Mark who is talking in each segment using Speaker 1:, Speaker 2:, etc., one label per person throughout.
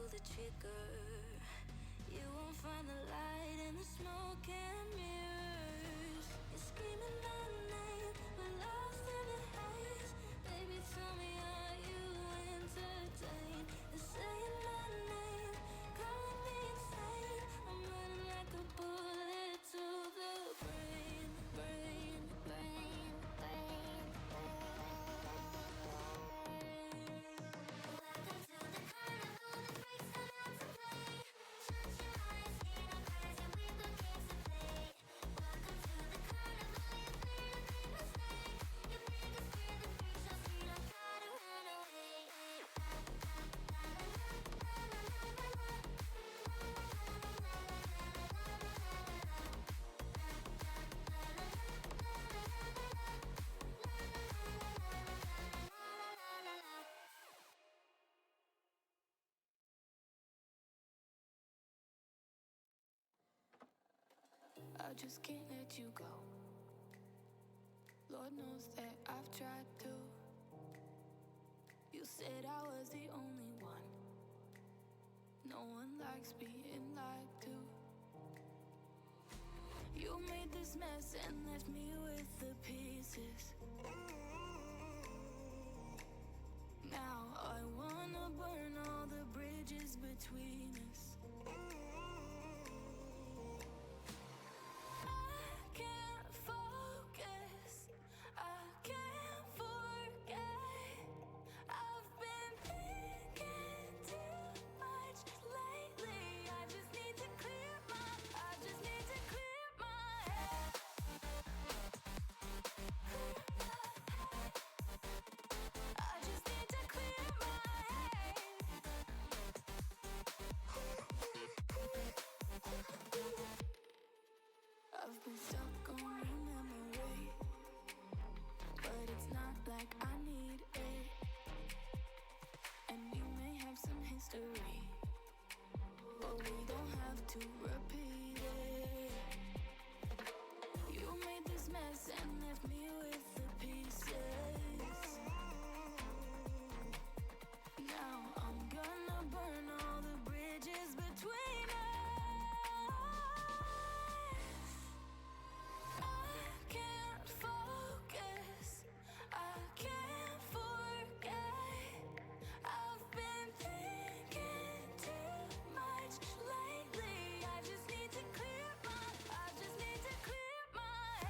Speaker 1: pull the trigger. You won't find the light in the smoke and mirrors. You're screaming my name, we're lost in the haze. Baby, tell me, are you entertained? They're saying my name, calling me insane. I'm running like a bullet to the brain, brain, brain, brain, brain. Welcome to the carnival, the freaks come out to play. Shut your eyes, ain't no cries, and we've got games to play. Welcome to the carnival, you made a big mistake. You make us fear the freak show, so you don't gotta run away. I just can't let you go. Lord knows that I've tried to. You said I was the only one. No one likes being lied to. You made this mess and left me with the pieces. Now I wanna burn all the bridges between us. I can't focus, I can't forget. I've been thinking too much lately. I just need to clear my head. I just need to clear my head. I've been stuck on your memory, but it's not like I need it. And we may have some history, but we don't have to repeat it. You made this mess and left me with the pieces. Now I'm gonna burn all the bridges between us. I can't focus, I can't forget. I've been thinking too much lately. I just need to clear my head.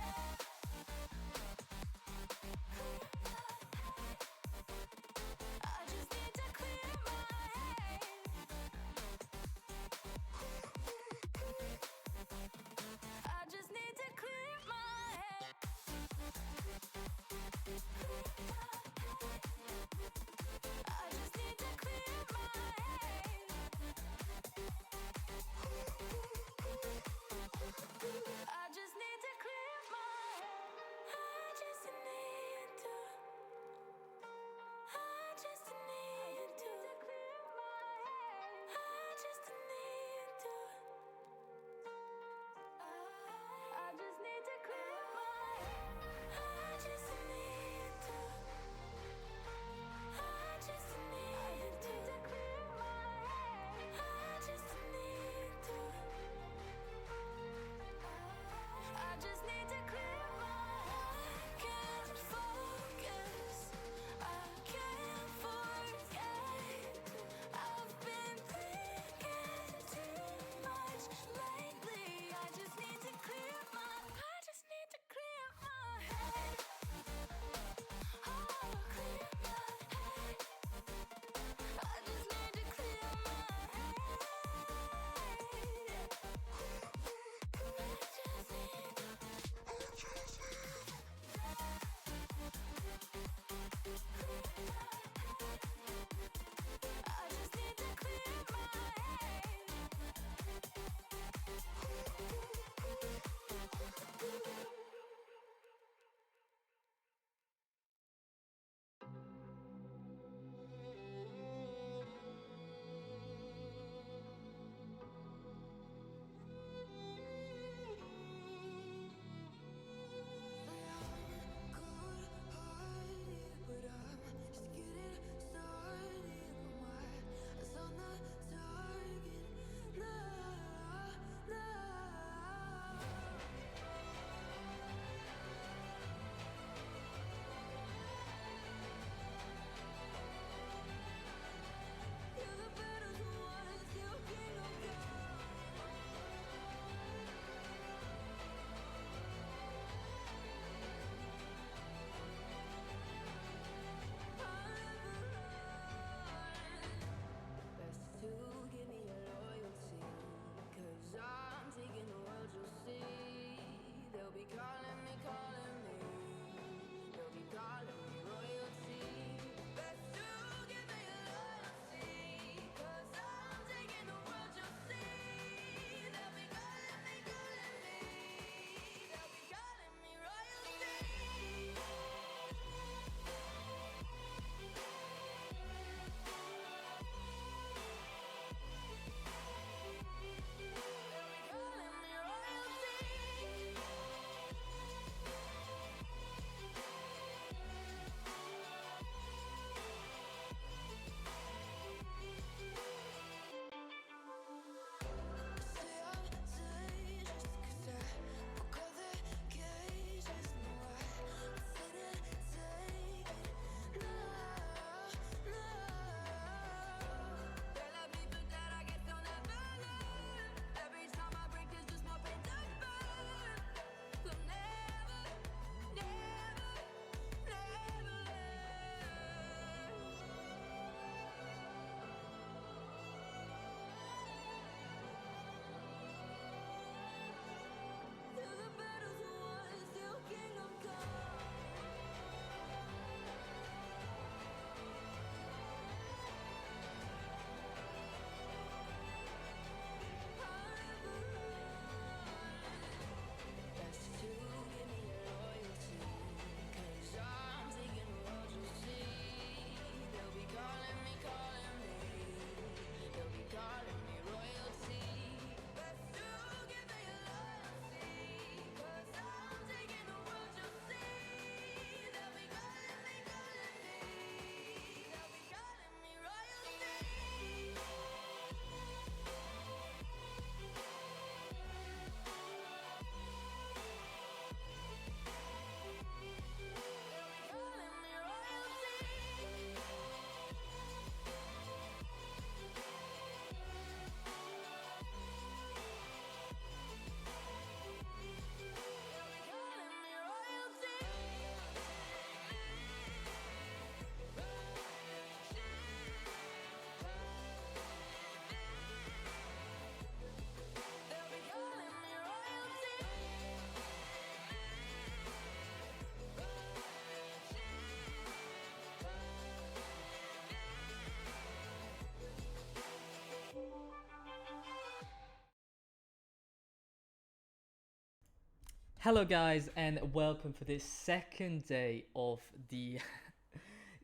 Speaker 2: Hello, guys, and welcome for this second day of the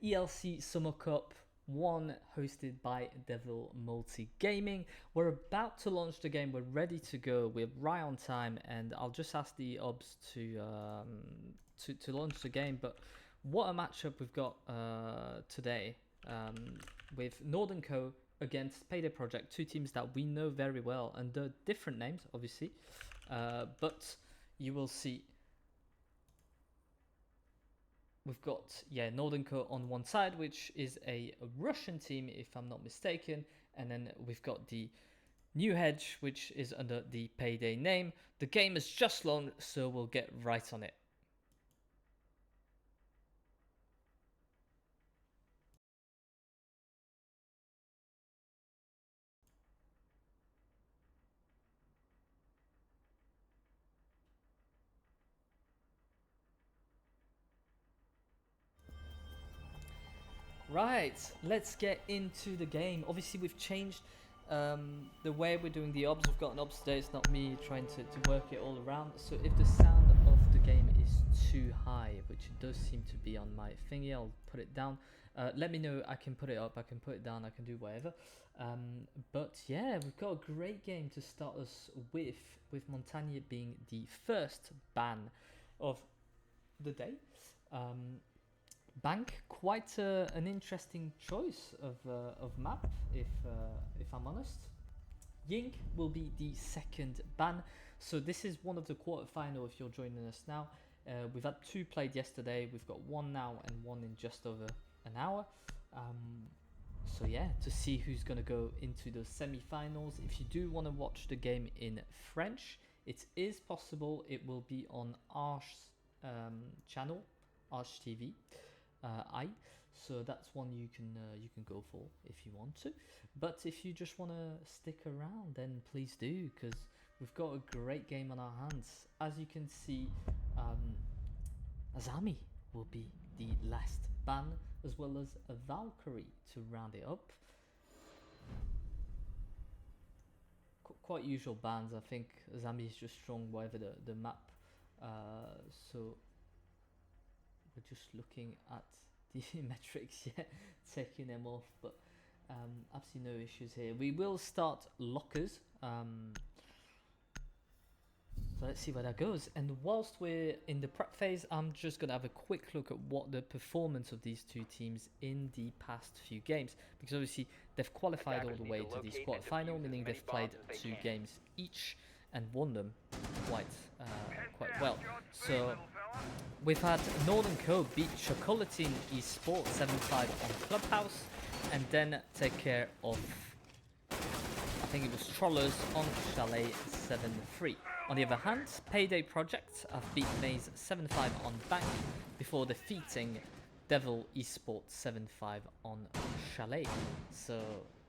Speaker 2: ELC Summer Cup 1 hosted by Devil Multi Gaming. We're about to launch the game, we're ready to go, we're right on time, and I'll just ask the OBS to launch the game. But what a matchup we've got today with Nord&Co against Payday Project, two teams that we know very well under different names, obviously, but you will see we've got Nord&Co on one side, which is a Russian team if I'm not mistaken, and then we've got the New Hedge, which is under the Payday name. The game is just launched, so we'll get right on it. Right, let's get into the game. Obviously, we've changed the way we're doing the obs. We've got an obs today. It's not me trying to work it all around. So if the sound of the game is too high, which it does seem to be on my thingy, I'll put it down. Let me know. I can put it up. I can put it down. I can do whatever. But yeah, we've got a great game to start us with Montagne being the first ban of the day. Bank, quite an interesting choice of map, if I'm honest. Ying will be the second ban. So this is one of the quarterfinal if you're joining us now. We've had two played yesterday. We've got one now and one in just over an hour. So yeah, to see who's going to go into the semi-finals. If you do want to watch the game in French, it is possible. It will be on Arch's channel, Arch TV. So that's one you can go for if you want to. But if you just want to stick around, then please do, because we've got a great game on our hands. As you can see, Azami will be the last ban, as well as a Valkyrie to round it up. Quite usual bans. I think Azami is just strong whatever the map. So we're just looking at the metrics, taking them off, but absolutely no issues here. We will start lockers. So let's see where that goes. And whilst we're in the prep phase, I'm just going to have a quick look at what the performance of these two teams in the past few games. Because obviously they've qualified all the way to this quarterfinal, meaning they've played two games each and won them quite well. So we've had Nord&Co beat Chocolatin Esports 7-5 on Clubhouse, and then take care of, I think it was Trollers on Chalet 7-3. On the other hand, Payday Project have beat Maze 7-5 on Bank before defeating Devil Esports 7-5 on Chalet. So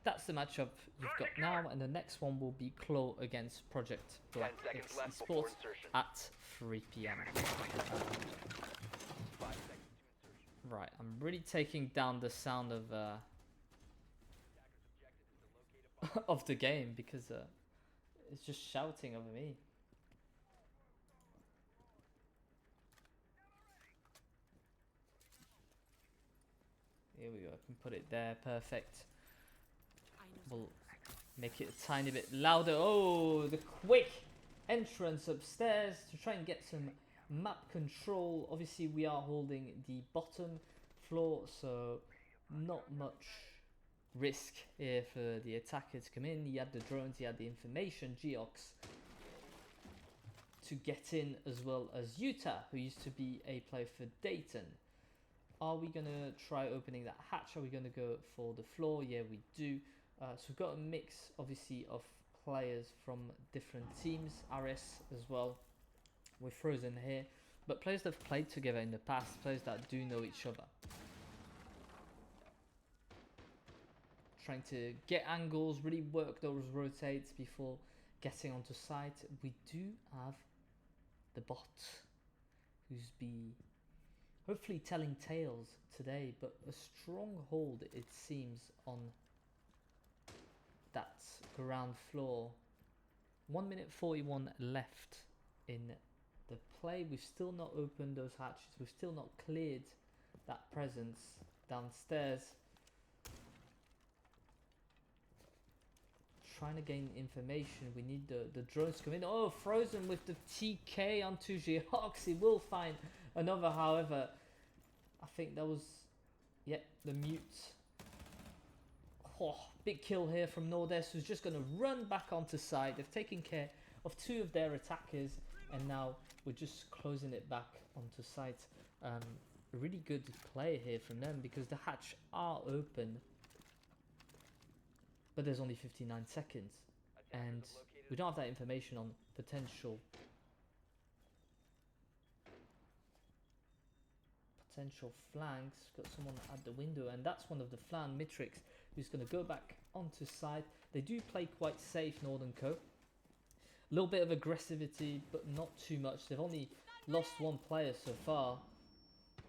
Speaker 2: that's the matchup you've got now, and the next one will be Claw against Project Black X Esports at 3 PM. Right, I'm really taking down the sound of of the game because it's just shouting over me. Here we go, I can put it there, perfect. We'll make it a tiny bit louder. Oh, the quick entrance upstairs to try and get some map control. Obviously we are holding the bottom floor, so not much risk here for the attacker to come in. He had the drones, he had the information, Geox, to get in, as well as Utah, who used to be a player for Dayton. Are we going to try opening that hatch? Are we going to go for the floor? Yeah, we do. So we've got a mix, obviously, of players from different teams. RS as well. We're frozen here. But players that have played together in the past. Players that do know each other. Trying to get angles, really work those rotates before getting onto site. We do have the bot, who's hopefully telling tales today, but a strong hold it seems on that ground floor. 1 minute 41 left in the play. We've still not opened those hatches. We've still not cleared that presence downstairs. Trying to gain information. We need the drones to come in. Oh, Frozen with the TK onto Geox. He will find another, however. I think that was, yeah, the mute. Oh, big kill here from Nord&Co, who's just going to run back onto site. They've taken care of 2 of their attackers, and now we're just closing it back onto site. A really good play here from them because the hatch are open, but there's only 59 seconds, and we don't have that information on potential flanks. Got someone at the window, and that's one of the flan, Mitrix, who's going to go back onto side. They do play quite safe, Nord&Co. A little bit of aggressivity, but not too much. They've only lost 1 player so far,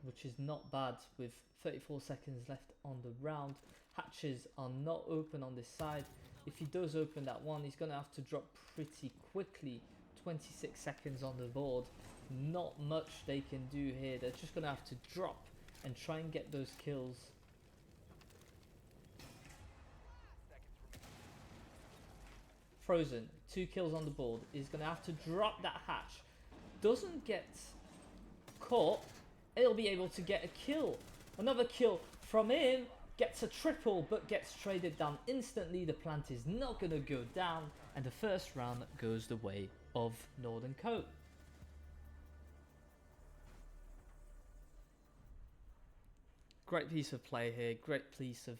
Speaker 2: which is not bad with 34 seconds left on the round. Hatches are not open on this side. If he does open that one, he's going to have to drop pretty quickly. 26 seconds on the board. Not much they can do here. They're just going to have to drop and try and get those kills. Frozen, 2 kills on the board. He's going to have to drop that hatch. Doesn't get caught. He'll be able to get a kill. Another kill from him. Gets a triple, but gets traded down instantly. The plant is not going to go down, and the first round goes the way of Nord&Co. Great piece of play here. Great piece of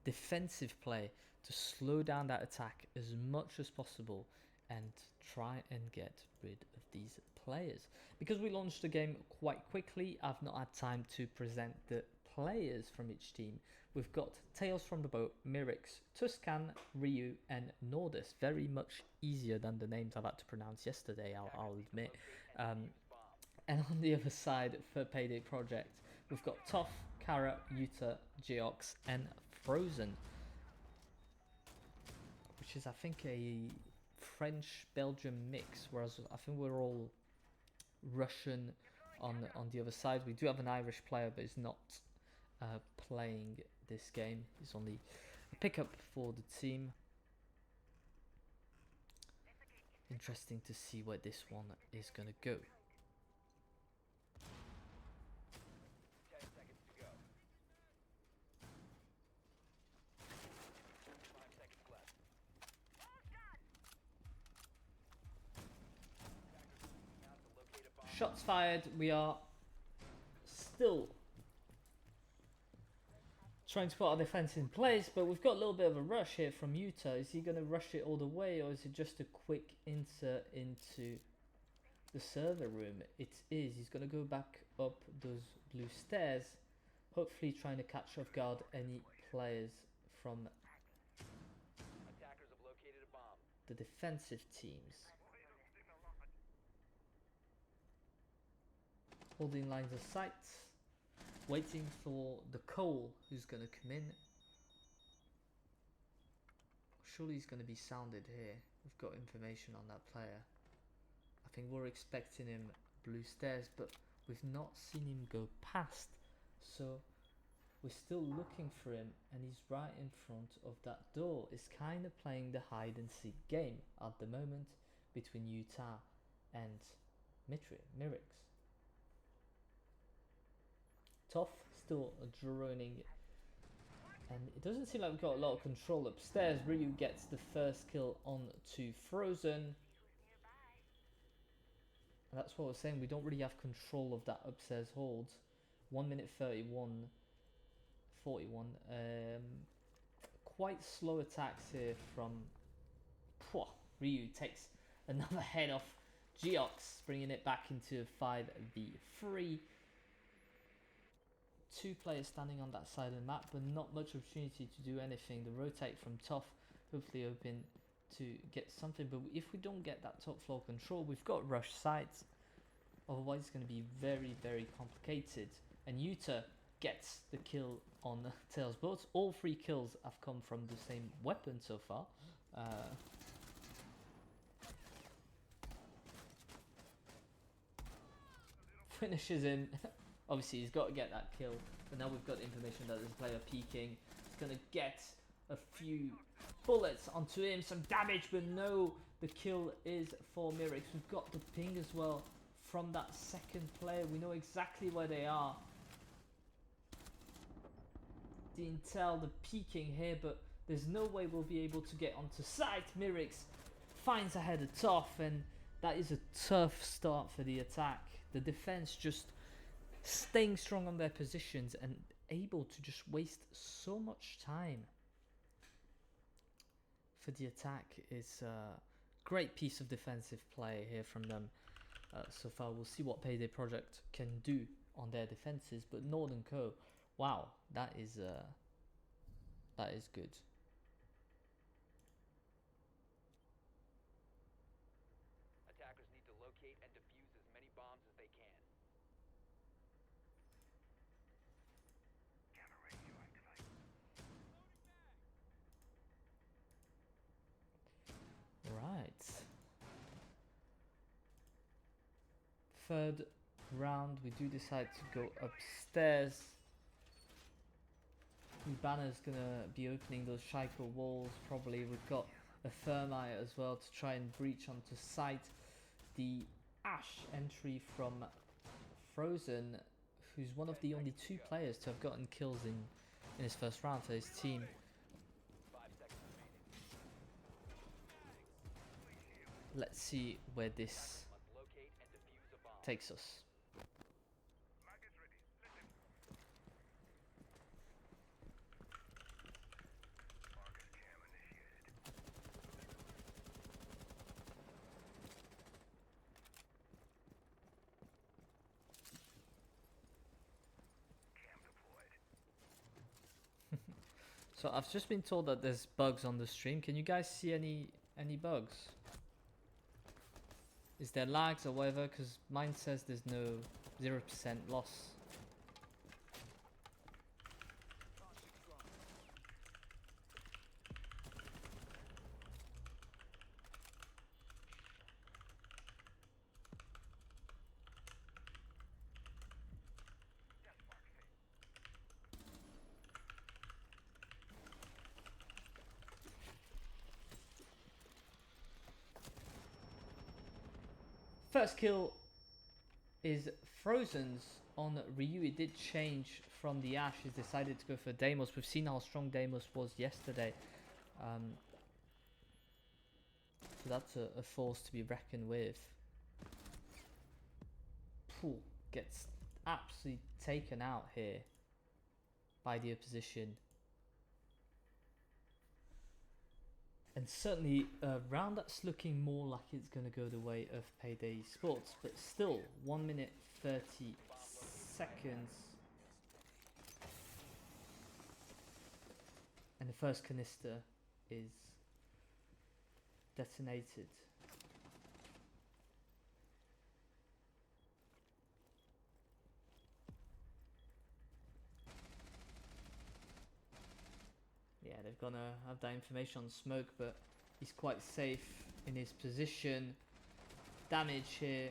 Speaker 2: defensive play to slow down that attack as much as possible and try and get rid of these players. Because we launched the game quite quickly, I've not had time to present the players from each team. We've got Tales from the Boat, Mirix, Tuscan, Ryu, and Nordis. Very much easier than the names I've had to pronounce yesterday, I'll admit. And on the other side, for Payday Project, we've got Toff, Kara, Yuta, Geox, and Frozen, which is, I think, a French-Belgian mix, whereas I think we're all Russian on the other side. We do have an Irish player, but he's not playing this game. He's only a pickup for the team. Interesting to see where this one is going to go.
Speaker 3: 10 seconds to go. 5 seconds left. Out to locate a bomb.
Speaker 2: Shots fired. We are still trying to put our defense in place, but we've got a little bit of a rush here from Yuta. Is he going to rush it all the way, or is it just a quick insert into the server room? It is. He's going to go back up those blue stairs, hopefully trying to catch off guard any players from
Speaker 3: Attackers have located a bomb.
Speaker 2: the defensive teams. Holding lines of sight, waiting for the Cole who's going to come in. Surely he's going to be sounded here. We've got information on that player. I think we're expecting him blue stairs, but we've not seen him go past. So we're still looking for him, and he's right in front of that door. It's kind of playing the hide and seek game at the moment between Utah and Mirix. Tough still droning, and it doesn't seem like we've got a lot of control upstairs. Ryu gets the first kill on to Frozen, and that's what we're saying. We don't really have control of that upstairs hold. 1 minute 41. Quite slow attacks here from Ryu. Takes another head off Geox, bringing it back into 5v3. 2 players standing on that side of the map, but not much opportunity to do anything. The rotate from Tough, hopefully hoping to get something, but if we don't get that top floor control, we've got rush sites. Otherwise it's going to be very, very complicated. And Yuta gets the kill on Tails Boats. All 3 kills have come from the same weapon so far. finishes him. Obviously, he's got to get that kill. But now we've got information that there's a player peeking. He's going to get a few bullets onto him, some damage, but no, the kill is for Mirix. We've got the ping as well from that second player. We know exactly where they are. The intel, the peeking here, but there's no way we'll be able to get onto site. Mirix finds a header tough, and that is a tough start for the attack. The defense just staying strong on their positions and able to just waste so much time. For the attack is a great piece of defensive play here from them so far. We'll see what Payday Project can do on their defenses, but Nord&Co, wow, that is good.
Speaker 3: Attackers need to locate and defuse as many bombs as they can.
Speaker 2: Right. Third round, we do decide to go upstairs. Banner's gonna be opening those Shaiko walls. Probably we've got a thermite as well to try and breach onto site. The Ash entry from Frozen, who's one of the only 2 players to have gotten kills in his first round for his team.
Speaker 3: 5 seconds remaining.
Speaker 2: Let's see where this
Speaker 3: Must locate and defuse a bomb.
Speaker 2: takes us. So I've just been told that there's bugs on the stream. Can you guys see any bugs? Is there lags or whatever? Because mine says there's no 0% loss. First kill is Frozen's on Ryu. It did change from the Ash. He's decided to go for Deimos. We've seen how strong Deimos was yesterday. So that's a force to be reckoned with. Pooh, gets absolutely taken out here by the opposition. And certainly a round that's looking more like it's going to go the way of Payday Sports. But still, 1 minute 30 seconds. And the first canister is detonated. Yeah, they're gonna have that information on Smoke, but he's quite safe in his position. Damage here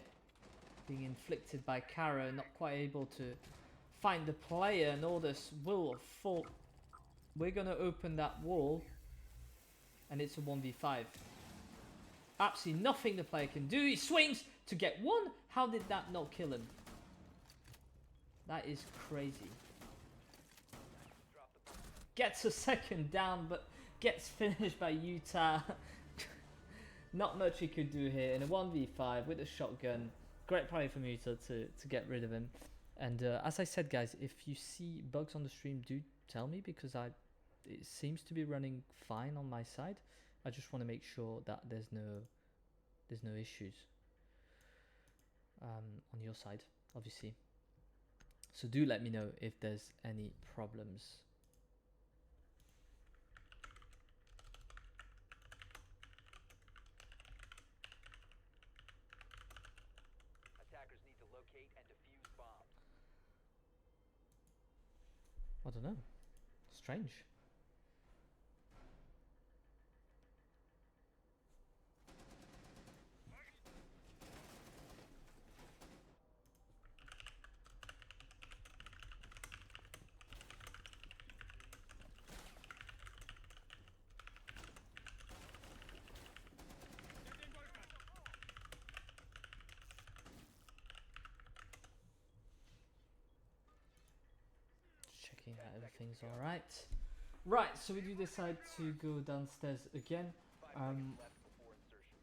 Speaker 2: being inflicted by Kara, not quite able to find the player. Nordus will fall. We're gonna open that wall, and it's a 1v5. Absolutely nothing the player can do. He swings to get one. How did that not kill him? That is crazy. Gets a second down, but gets finished by Utah. Not much he could do here in a 1v5 with a shotgun. Great play from Utah to get rid of him. And as I said, guys, if you see bugs on the stream, do tell me, because it seems to be running fine on my side. I just want to make sure that there's no issues on your side, obviously. So do let me know if there's any problems.
Speaker 3: Attackers need to locate and defuse bombs.
Speaker 2: I don't know. Strange. everything's alright. Right, so we do decide to go downstairs again.
Speaker 3: 5 seconds left before insertion.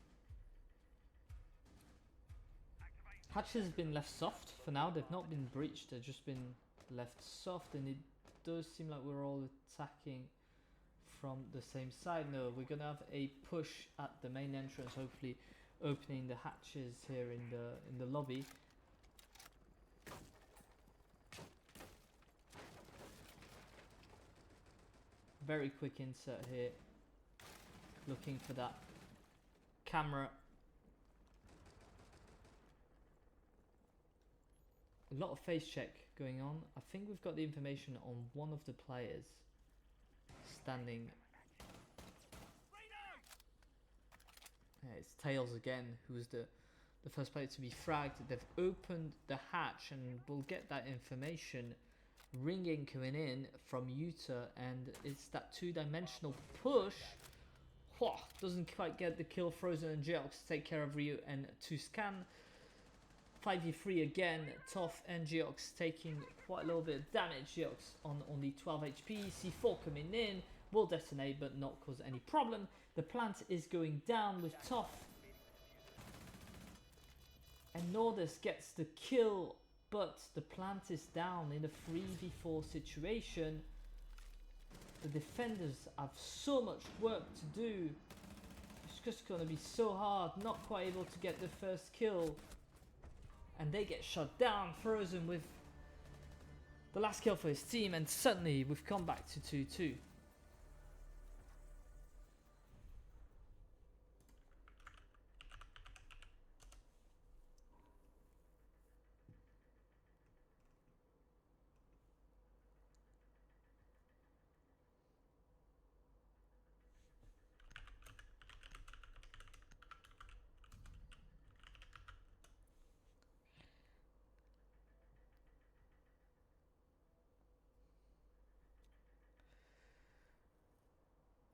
Speaker 2: Hatches have been left soft for now. They've not been breached, they've just been left soft, and it does seem like we're all attacking from the same side. No, we're gonna have a push at the main entrance, hopefully opening the hatches here in the lobby. Very quick insert here, looking for that camera. A lot of face check going on. I think we've got the information on one of the players standing. Yeah, it's Tails again, who's the first player to be fragged. They've opened the hatch, and we'll get that information ringing coming in from Utah, and it's that two-dimensional push. Whoa, doesn't quite get the kill. Frozen and Geox take care of Ryu and to scan. 5v3 again, Tough and Geox taking quite a little bit of damage. Geox on only 12 HP. C4 coming in, will detonate but not cause any problem. The plant is going down with Tough, and Nordis gets the kill, but the plant is down in a 3v4 situation. The defenders have so much work to do. It's just going to be so hard, not quite able to get the first kill. And they get shot down. Frozen with the last kill for his team, and suddenly we've come back to 2-2.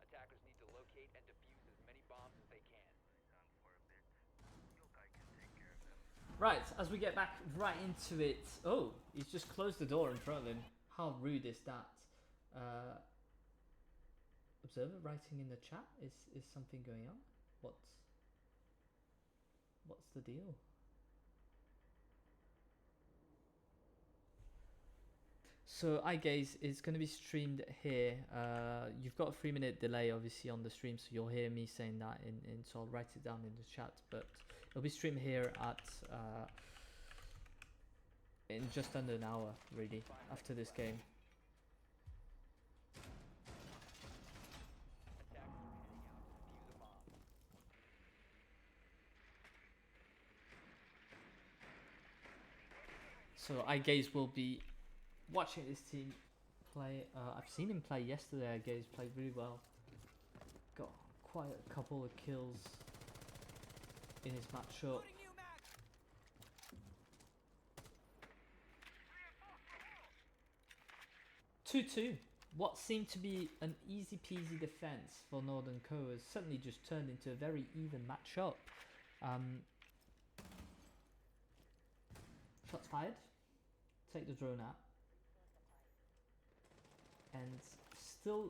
Speaker 3: Attackers need to locate and defuse as many bombs as they can.
Speaker 2: Right, as we get back right into it. Oh, he's just closed the door in front of him. How rude is that? Observer writing in the chat. Is something going on? What's the deal? So iGaze is going to be streamed here. You've got a 3-minute delay obviously on the stream, so you'll hear me saying that so I'll write it down in the chat, but it'll be streamed here at in just under an hour really after this game. So iGaze will be watching this team play. I've seen him play yesterday. IGaze played really well. Got quite a couple of kills in his matchup. 2-2. What seemed to be an easy peasy defense for Nord&Co has suddenly just turned into a very even matchup. Shots fired. Take the drone out. And still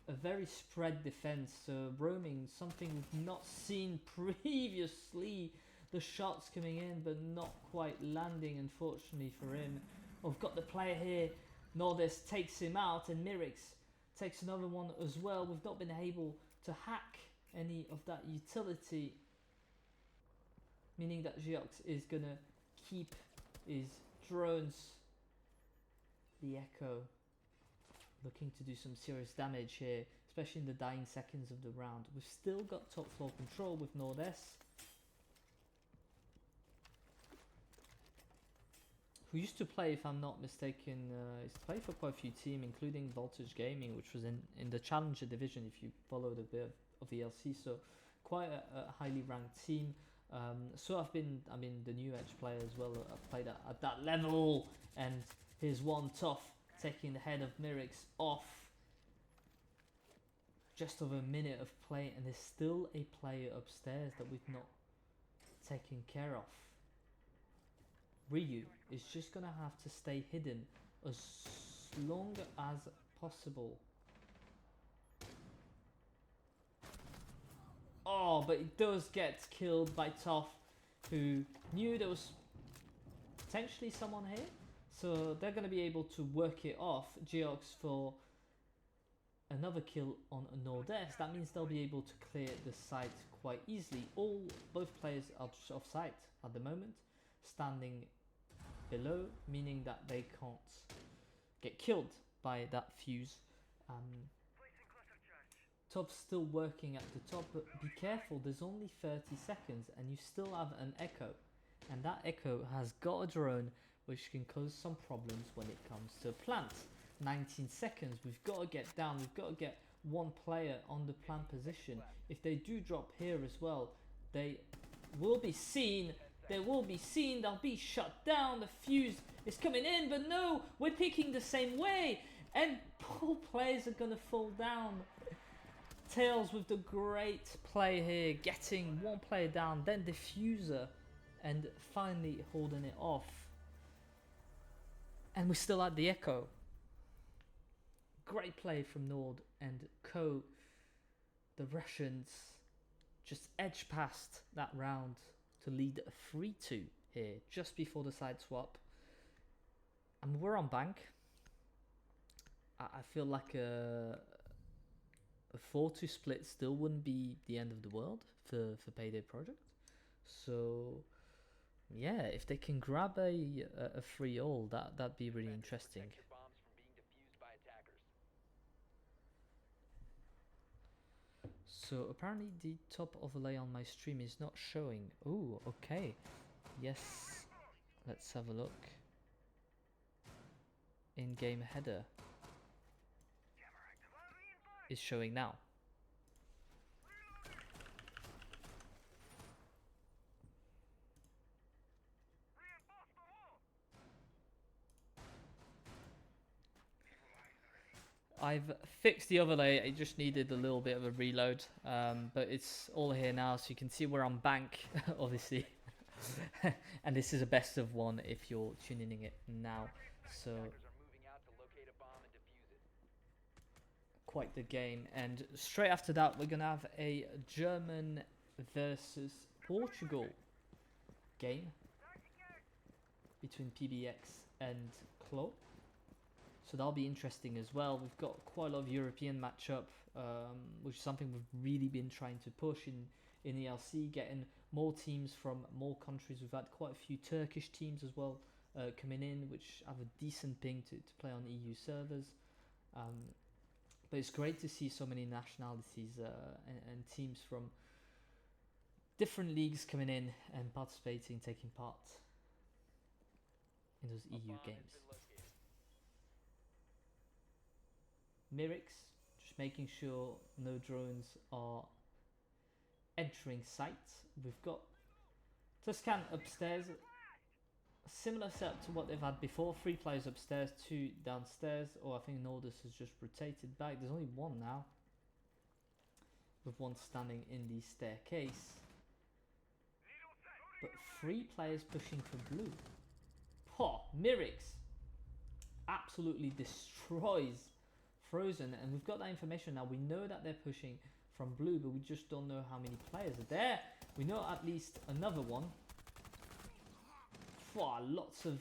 Speaker 2: a very spread defense, so roaming, something we've not seen previously. The shots coming in but not quite landing, unfortunately for him. We've got the player here. Nordis takes him out, and Mirix takes another one as well. We've not been able to hack any of that utility, meaning that Geox is gonna keep his drones. The Echo looking to do some serious damage here, especially in the dying seconds of the round. We've still got top floor control with Nord-S, who used to play, if I'm not mistaken, he's played for quite a few teams, including Voltage Gaming, which was in the Challenger division, if you followed a bit of ELC, so quite a highly ranked team. So I've been, the new Edge player as well. I've played at that level, and here's one Tough taking the head of Mirix off. Just over a minute of play, and there's still a player upstairs that we've not taken care of. Ryu is just gonna have to stay hidden as long as possible. Oh, but it does get killed by Toph, who knew there was potentially someone here. So they're going to be able to work it off. Geox for another kill on Nord&Co. That means they'll be able to clear the site quite easily. Both players are just off site at the moment, standing below, meaning that they can't get killed by that fuse. Top's still working at the top, but be careful, there's only 30 seconds and you still have an echo. And that echo has got a drone which can cause some problems when it comes to plant. 19 seconds, we've got to get down, we've got to get one player on the plant position. If they do drop here as well, they will be seen, they'll be shut down, the fuse is coming in, but no, we're picking the same way, and poor players are gonna fall down. Tails with the great play here, getting one player down, then diffuser, and finally holding it off. And we still had the echo. Great play from Nord&Co. The Russians just edged past that round to lead 3-2 here, just before the side swap. And we're on bank. I feel like a 4-2 split still wouldn't be the end of the world for Payday Project. So yeah, if they can grab a 3-all, that'd be really interesting. So apparently the top overlay on my stream is not showing. Oh, okay. Yes, let's have a look. In-game header is showing now. I've fixed the overlay, it just needed a little bit of a reload, but it's all here now, so you can see we're on bank, obviously. And this is a best of one if you're tuning in it now. So quite the game, and straight after that we're gonna have a German versus Portugal game between PBX and Clo. So that'll be interesting as well. We've got quite a lot of European matchup, which is something we've really been trying to push in ELC, getting more teams from more countries. We've had quite a few Turkish teams as well coming in, which have a decent ping to play on EU servers. But it's great to see so many nationalities and teams from different leagues coming in and participating, taking part in those EU games. Mirix, just making sure no drones are entering sight. We've got Tuscan upstairs, a similar setup to what they've had before. 3 players upstairs, 2 downstairs. Or I think Nordus has just rotated back. There's only 1 now, with 1 standing in the staircase. But 3 players pushing for blue. Oh, Mirix absolutely destroys Frozen, and we've got that information now. We know that they're pushing from blue, but we just don't know how many players are there. We know at least another one. Lots of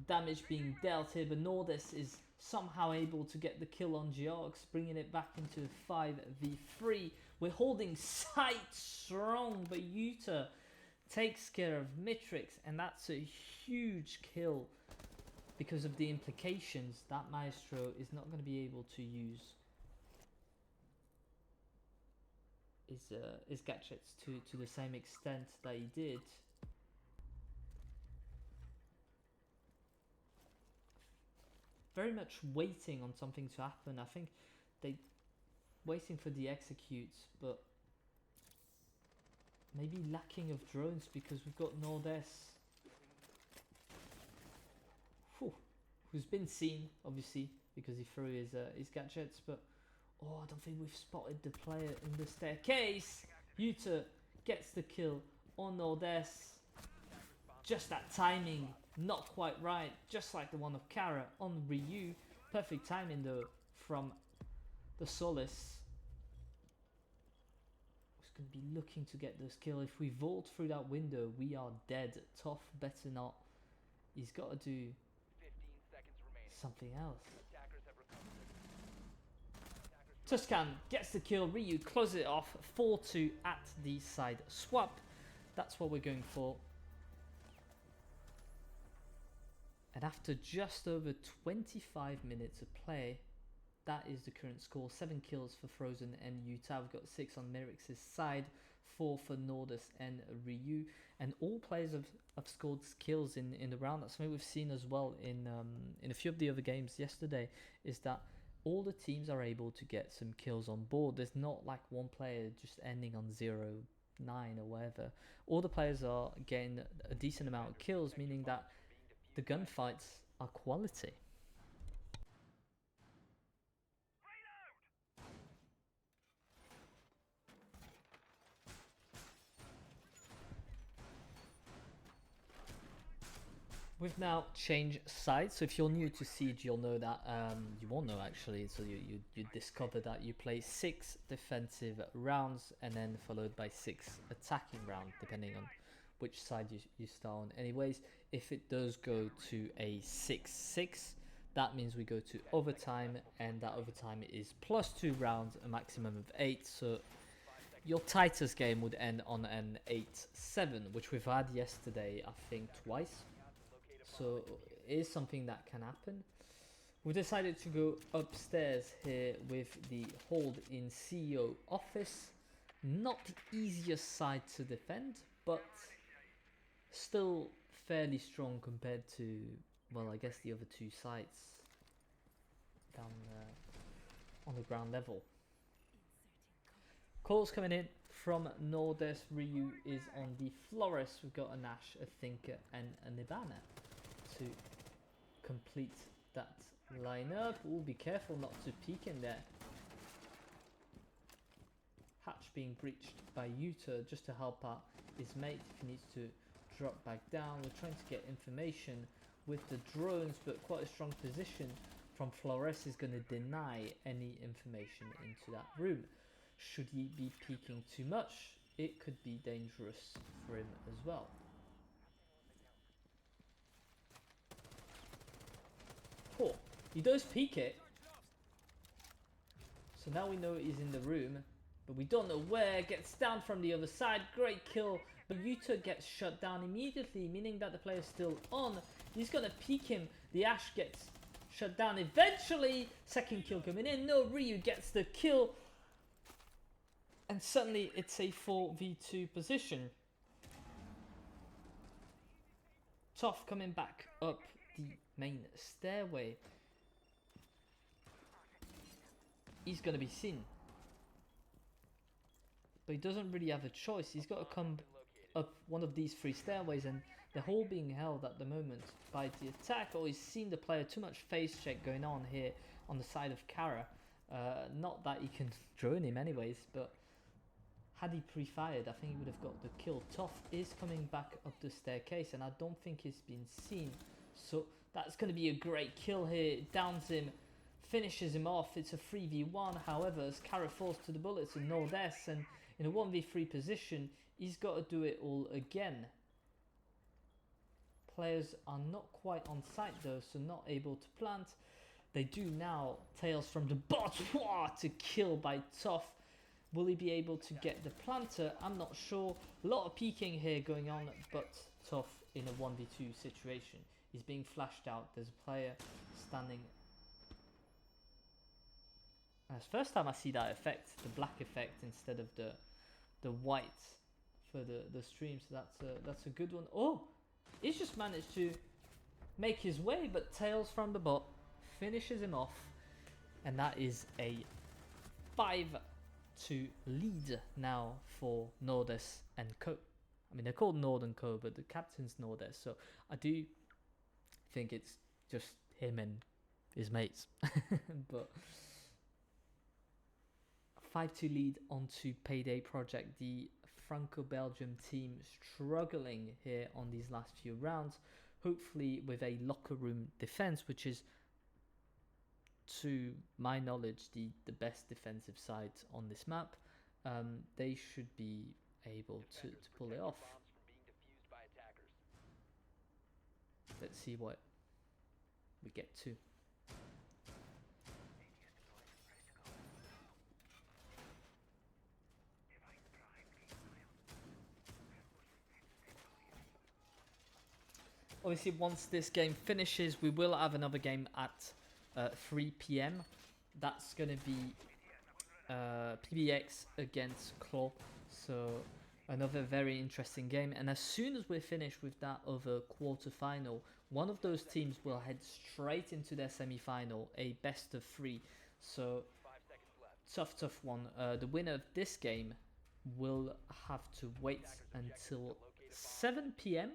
Speaker 2: damage being dealt here, but Nordis is somehow able to get the kill on Georx, bringing it back into 5v3. We're holding sight strong, but Yuta takes care of Mitrix, and that's a huge kill. Because of the implications that Maestro is not going to be able to use his gadgets to the same extent that he did. Very much waiting on something to happen. I think they waiting for the executes, but maybe lacking of drones, because we've got Nord&Co, who's been seen, obviously, because he threw his gadgets, but I don't think we've spotted the player in the staircase. Yuta gets the kill on Nord&Co. Just that timing, not quite right, just like the one of Kara on Ryu. Perfect timing though from the Solace. Who's going to be looking to get this kill. If we vault through that window, we are dead. Tough better not. He's got to do
Speaker 3: 15 seconds remaining.
Speaker 2: something else.
Speaker 3: Attackers have recovered.
Speaker 2: Tuscan gets the kill. Ryu closes it off. 4-2 at the side swap. That's what we're going for. And after just over 25 minutes of play, that is the current score. 7 kills for Frozen and Utah. We've got 6 on Merrick's side, 4 for Nordus and Ryu. And all players have scored kills in the round. That's something we've seen as well in a few of the other games yesterday, is that all the teams are able to get some kills on board. There's not like one player just ending on 0-9 or whatever. All the players are getting a decent amount of kills, meaning that the gunfights are quality. We've now changed sides, so if you're new to Siege, you'll know that, you won't know actually, so you discover that you play 6 defensive rounds and then followed by 6 attacking rounds, depending on which side you start on. Anyways, if it does go to a 6-6, that means we go to overtime, and that overtime is +2 rounds, a maximum of 8, so your tightest game would end on an 8-7, which we've had yesterday, I think, twice. So it is something that can happen. We decided to go upstairs here with the hold in CEO office. Not the easiest side to defend, but still fairly strong compared to, well, I guess the other 2 sites down on the ground level. Calls coming in from Nordest. Ryu is on the Flores. We've got a Nash, a Thinker, and a Nibana to complete that lineup. Ooh, be careful not to peek in there. Hatch being breached by Yuta just to help out his mate if he needs to drop back down. We're trying to get information with the drones, but quite a strong position from Flores is going to deny any information into that room. Should he be peeking too much, it could be dangerous for him as well. Oh, he does peek it. So now we know he's in the room, but we don't know where. Gets down from the other side. Great kill. But Yuta gets shut down immediately, meaning that the player's still on. He's going to peek him. The Ash gets shut down eventually. Second kill coming in. No, Ryu gets the kill. And suddenly it's a 4v2 position. Tough coming back up the main stairway. He's going to be seen. But he doesn't really have a choice. He's got to come up one of these 3 stairways, and they're all being held at the moment by the attack. Oh, he's seen the player. Too much face check going on here on the side of Kara. Not that he can drone him anyways, but had he pre-fired, I think he would have got the kill. Tough is coming back up the staircase, and I don't think he's been seen. So that's going to be a great kill here. Downs him, finishes him off. It's a 3v1. However, as Kara falls to the bullets and no deaths, and in a 1v3 position, he's got to do it all again. Players are not quite on site though, so not able to plant. They do now. Tails from the bot to kill by Tough. Will he be able to get the planter? I'm not sure. A lot of peeking here going on, but Tough in a 1v2 situation. He's being flashed out. There's a player standing. It's the first time I see that effect, the black effect instead of the white for the stream. So that's a good one. Oh, he's just managed to make his way, but Tails from the bot finishes him off, and that is a 5-2 lead now for Nord&Co. I mean, they're called Nord&Co, but the captain's Nord&, so I do think it's just him and his mates. But 5-2 lead onto Payday Project. The Franco-Belgium team struggling here on these last few rounds, hopefully with a locker room defense, which is to my knowledge, the best defensive side on this map. They should be able to pull it off.
Speaker 3: Bombs from being defused by attackers.
Speaker 2: Let's see what we get to. Obviously, once this game finishes, we will have another game at 3 p.m. That's going to be PBX against Claw. So another very interesting game. And as soon as we're finished with that other quarter-final, one of those teams will head straight into their semi-final, a best of 3. So
Speaker 3: 5 seconds left.
Speaker 2: tough one. The winner of this game will have to wait until 7 p.m.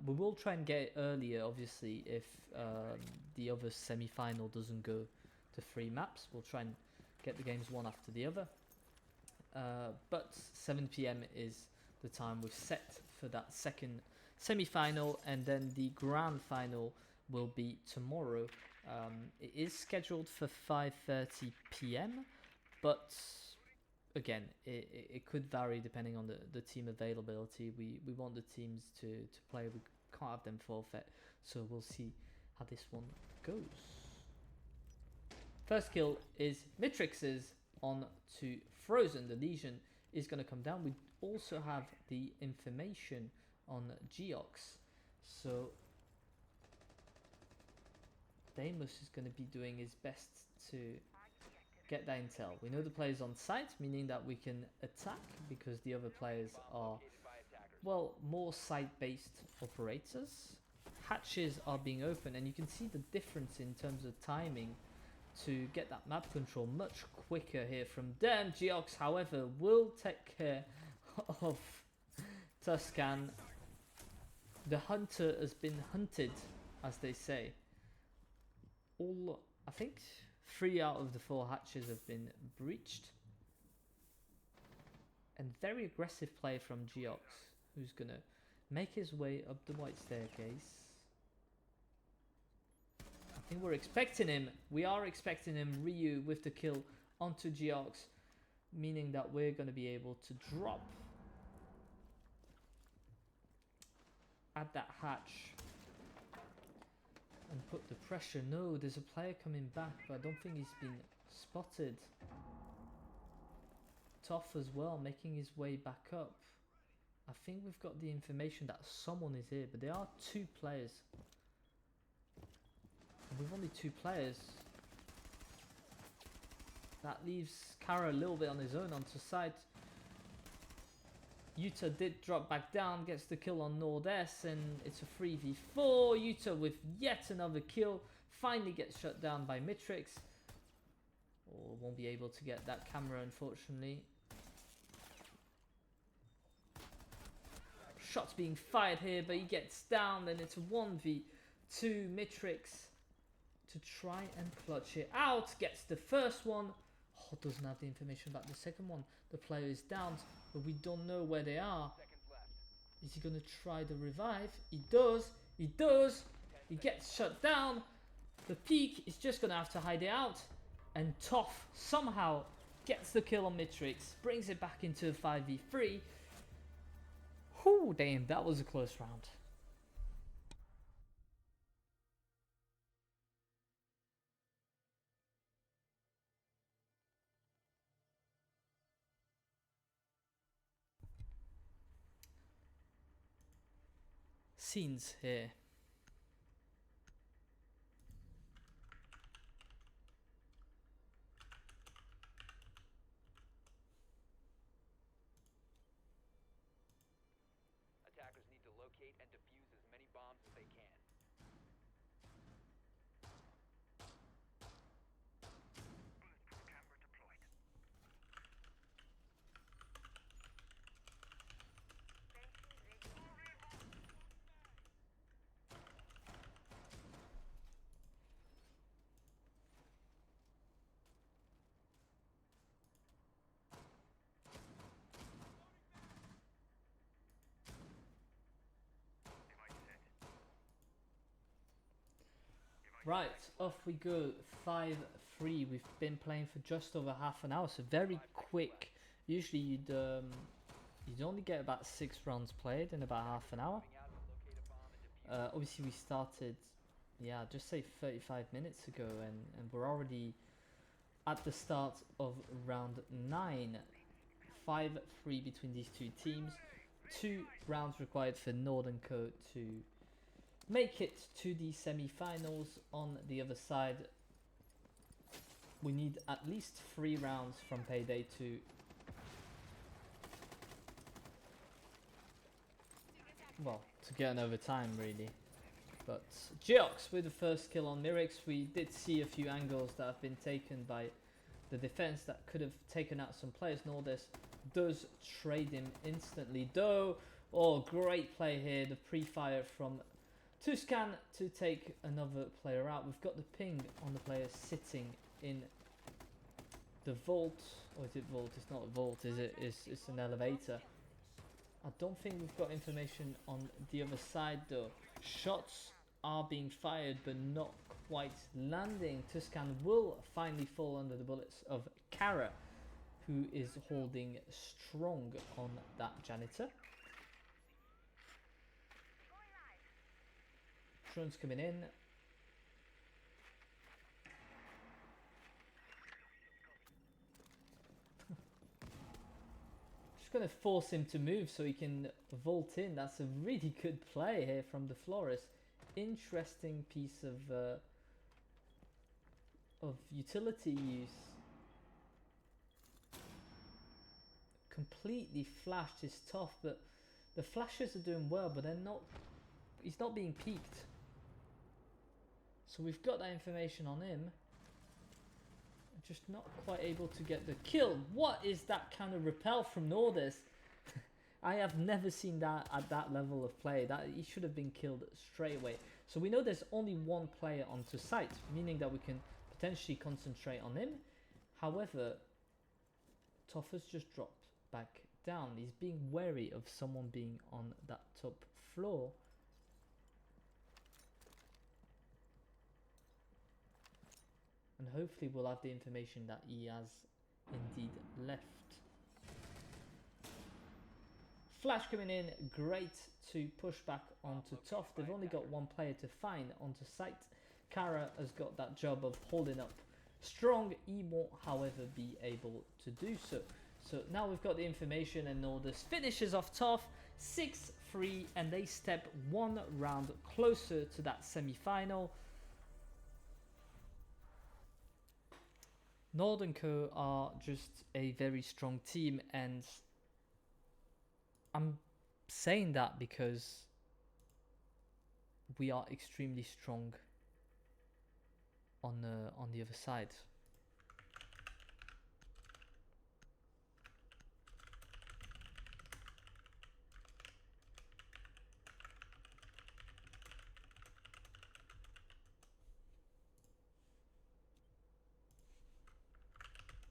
Speaker 2: We will try and get it earlier, obviously, if the other semi-final doesn't go to 3 maps. We'll try and get the games one after the other. But 7 p.m. is the time we've set for that second semi-final, and then the grand final will be tomorrow. It is scheduled for 5:30 p.m. but again, it could vary depending on the team availability. We want the teams to play. We can't have them forfeit, so we'll see how this one goes. First kill is Mitrix's on to Frozen. The Legion is going to come down. We also have the information on Geox, so Damus is going to be doing his best to get that intel. We know the players on site, meaning that we can attack because the other players are, well, more site-based operators. Hatches are being opened, and you can see the difference in terms of timing to get that map control much quicker here from them. Geox, however, will take care of Tuscan. The hunter has been hunted, as they say. All, I think, 3 out of the 4 hatches have been breached. And very aggressive play from Geox, who's going to make his way up the white staircase. I think we're expecting him. We are expecting him. Ryu with the kill onto Geox, meaning that we're going to be able to drop at that hatch and put the pressure. No, there's a player coming back, but I don't think he's been spotted. Tough as well, making his way back up. I think we've got the information that someone is here, but there are 2 players. With only 2 players, that leaves Kara a little bit on his own onto site. Yuta did drop back down, gets the kill on Nord&Co, and it's a 3v4. Yuta with yet another kill, finally gets shut down by Mitrix. Oh, won't be able to get that camera, unfortunately. Shots being fired here, but he gets down, and it's a 1v2. Mitrix to try and clutch it out. Gets the first one. Oh, doesn't have the information about the second one. The player is down, but we don't know where they are. Is he going to try the revive? He does. He does. He gets shut down. The peak is just going to have to hide it out. And Toff somehow gets the kill on Mitrix. Brings it back into a 5v3. Whew, damn, that was a close round. Scenes here.
Speaker 3: Attackers need to locate and defuse as many bombs as they can.
Speaker 2: Right, off we go. 5-3. We've been playing for just over half an hour, so very quick. Usually you'd only get about 6 rounds played in about half an hour. Obviously we started, yeah, just say 35 minutes ago, and we're already at the start of round 9. 5-3 between these two teams. 2 rounds required for Nord&Co to make it to the semi-finals. On the other side, we need at least 3 rounds from Payday to get an overtime really. But Geox with the first kill on Mirix. We did see a few angles that have been taken by the defense that could have taken out some players. Nordes does trade him instantly though. Oh, great play here. The pre-fire from Tuscan to take another player out. We've got the ping on the player sitting in the vault. Or is it vault? It's not a vault, is it? It's an elevator. I don't think we've got information on the other side though. Shots are being fired but not quite landing. Tuscan will finally fall under the bullets of Kara, who is holding strong on that janitor. Drone's coming in. Just going to force him to move so he can vault in. That's a really good play here from the Flores. Interesting piece of utility use. Completely flashed his tough, but the flashes are doing well, but they're not. He's not being peaked. So we've got that information on him. Just not quite able to get the kill. What is that kind of repel from Nordes? I have never seen that at that level of play. That he should have been killed straight away. So we know there's only one player onto site, meaning that we can potentially concentrate on him. However, Toffer's just dropped back down. He's being wary of someone being on that top floor. And hopefully we'll have the information that he has indeed left. Flash coming in, great to push back onto Toff. They've only got one player to find onto site. Kara has got that job of holding up strong. He won't, however, be able to do so. So now we've got the information, and Nordus finishes off Toff 6-3, and they step 1 round closer to that semi-final. Nord&Co are just a very strong team, and I'm saying that because we are extremely strong on the other side.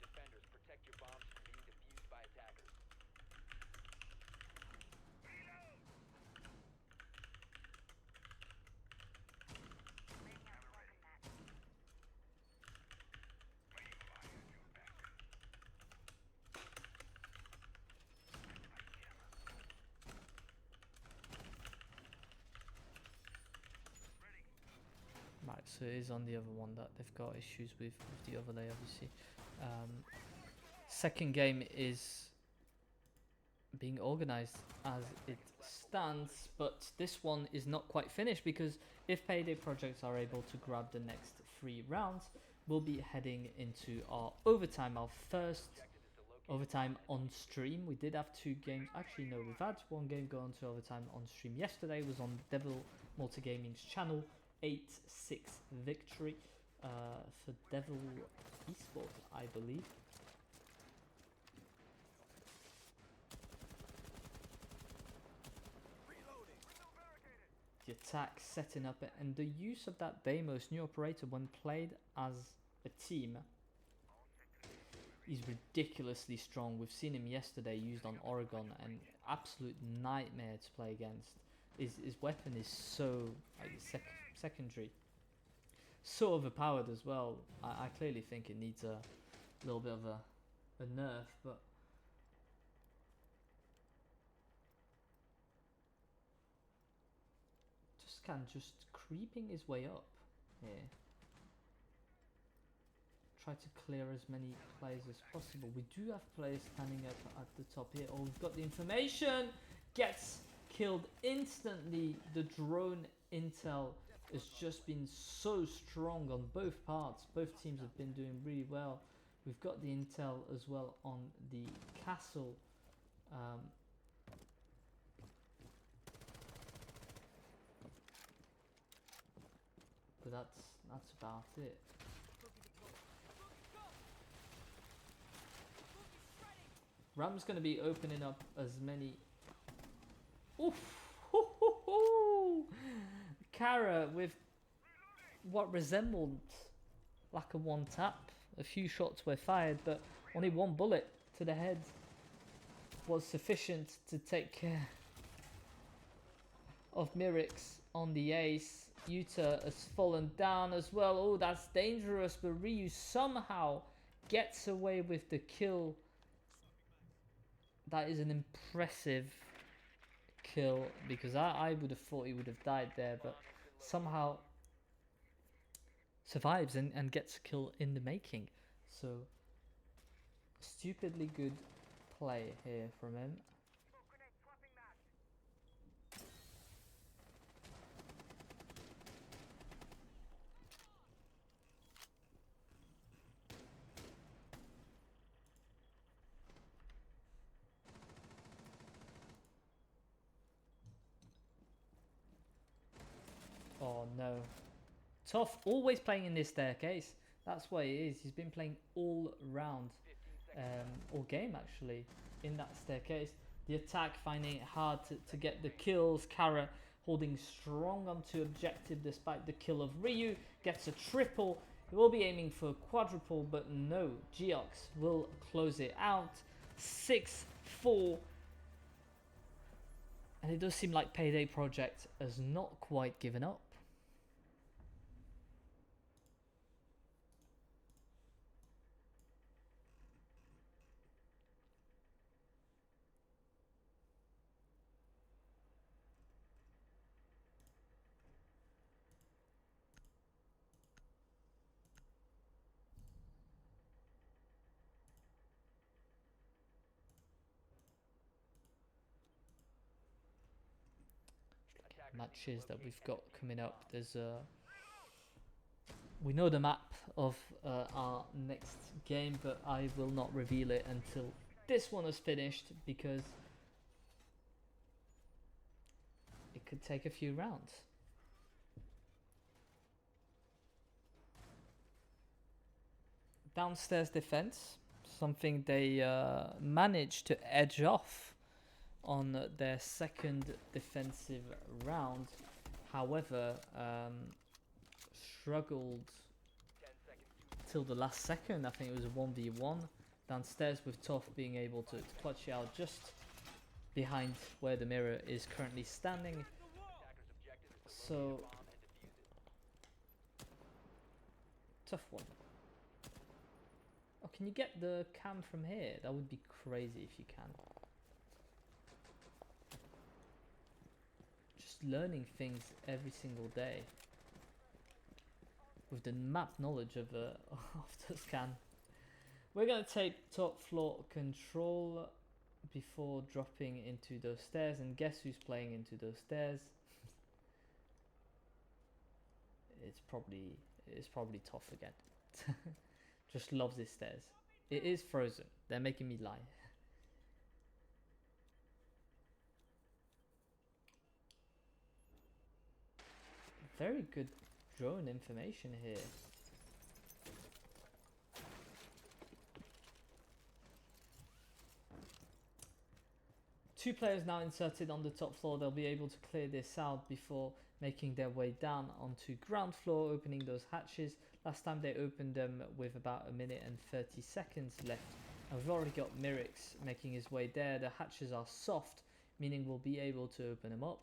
Speaker 3: Defenders, protect your bombs from being defused by attackers.
Speaker 2: Right, so it is on the other one that they've got issues with the overlay, obviously. Second game is being organized as it stands, but this one is not quite finished, because if Payday projects are able to grab the next 3 rounds, we'll be heading into our overtime, our first overtime on stream. We did have 2 games. Actually, no, we've had 1 game go on to overtime on stream. Yesterday was on Devil Multigaming's channel. 8-6 victory for Devil Esports, I believe. The attack setting up, and the use of that Deimos new operator when played as a team is ridiculously strong. We've seen him yesterday used on Oregon, and absolute nightmare to play against. His weapon is so like secondary. so overpowered as well. I clearly think it needs a little bit of a nerf, but just creeping his way up here. Try to clear as many players as possible. We do have players standing up at the top here. Oh, we've got the information. Gets killed instantly. The drone intel has just been so strong on both parts. Both teams have been doing really well. We've got the intel as well on the castle. But that's about it. Ram's going to be opening up as many. Oof! Hoo, hoo, hoo. Kara with what resembled like a one tap. A few shots were fired, but only one bullet to the head was sufficient to take care of Mirix on the ace. Yuta has fallen down as well. Oh, that's dangerous, but Ryu somehow gets away with the kill. That is an impressive kill, because I would have thought he would have died there, but somehow survives and gets a kill in the making. So stupidly good play here from him. Oh no. Tough always playing in this staircase. That's what it is. He's been playing all round, all game actually, in that staircase. The attack finding it hard to get the kills. Kara holding strong onto objective despite the kill of Ryu. Gets a triple. He will be aiming for a quadruple, but no. Geox will close it out. 6-4. And it does seem like Payday Project has not quite given up. Matches that we've got coming up. There's we know the map of our next game, but I will not reveal it until this one is finished, because it could take a few rounds. Downstairs defense, something they managed to edge off on their second defensive round. However, struggled till the last second. I think it was a 1v1 downstairs, with Tough being able to clutch it out just behind where the mirror is currently standing. So tough one. Oh, can you get the cam from here? That would be crazy if you can. Learning things every single day with the map knowledge of Toscan. We're going to take top floor control before dropping into those stairs, and guess who's playing into those stairs? It's probably Tough again. Just loves his stairs. It is frozen. They're making me lie. Very good drone information here. Two players now inserted on the top floor. They'll be able to clear this out before making their way down onto ground floor, opening those hatches. Last time they opened them with about 1 minute and 30 seconds left. And we've already got Mirix making his way there. The hatches are soft, meaning we'll be able to open them up.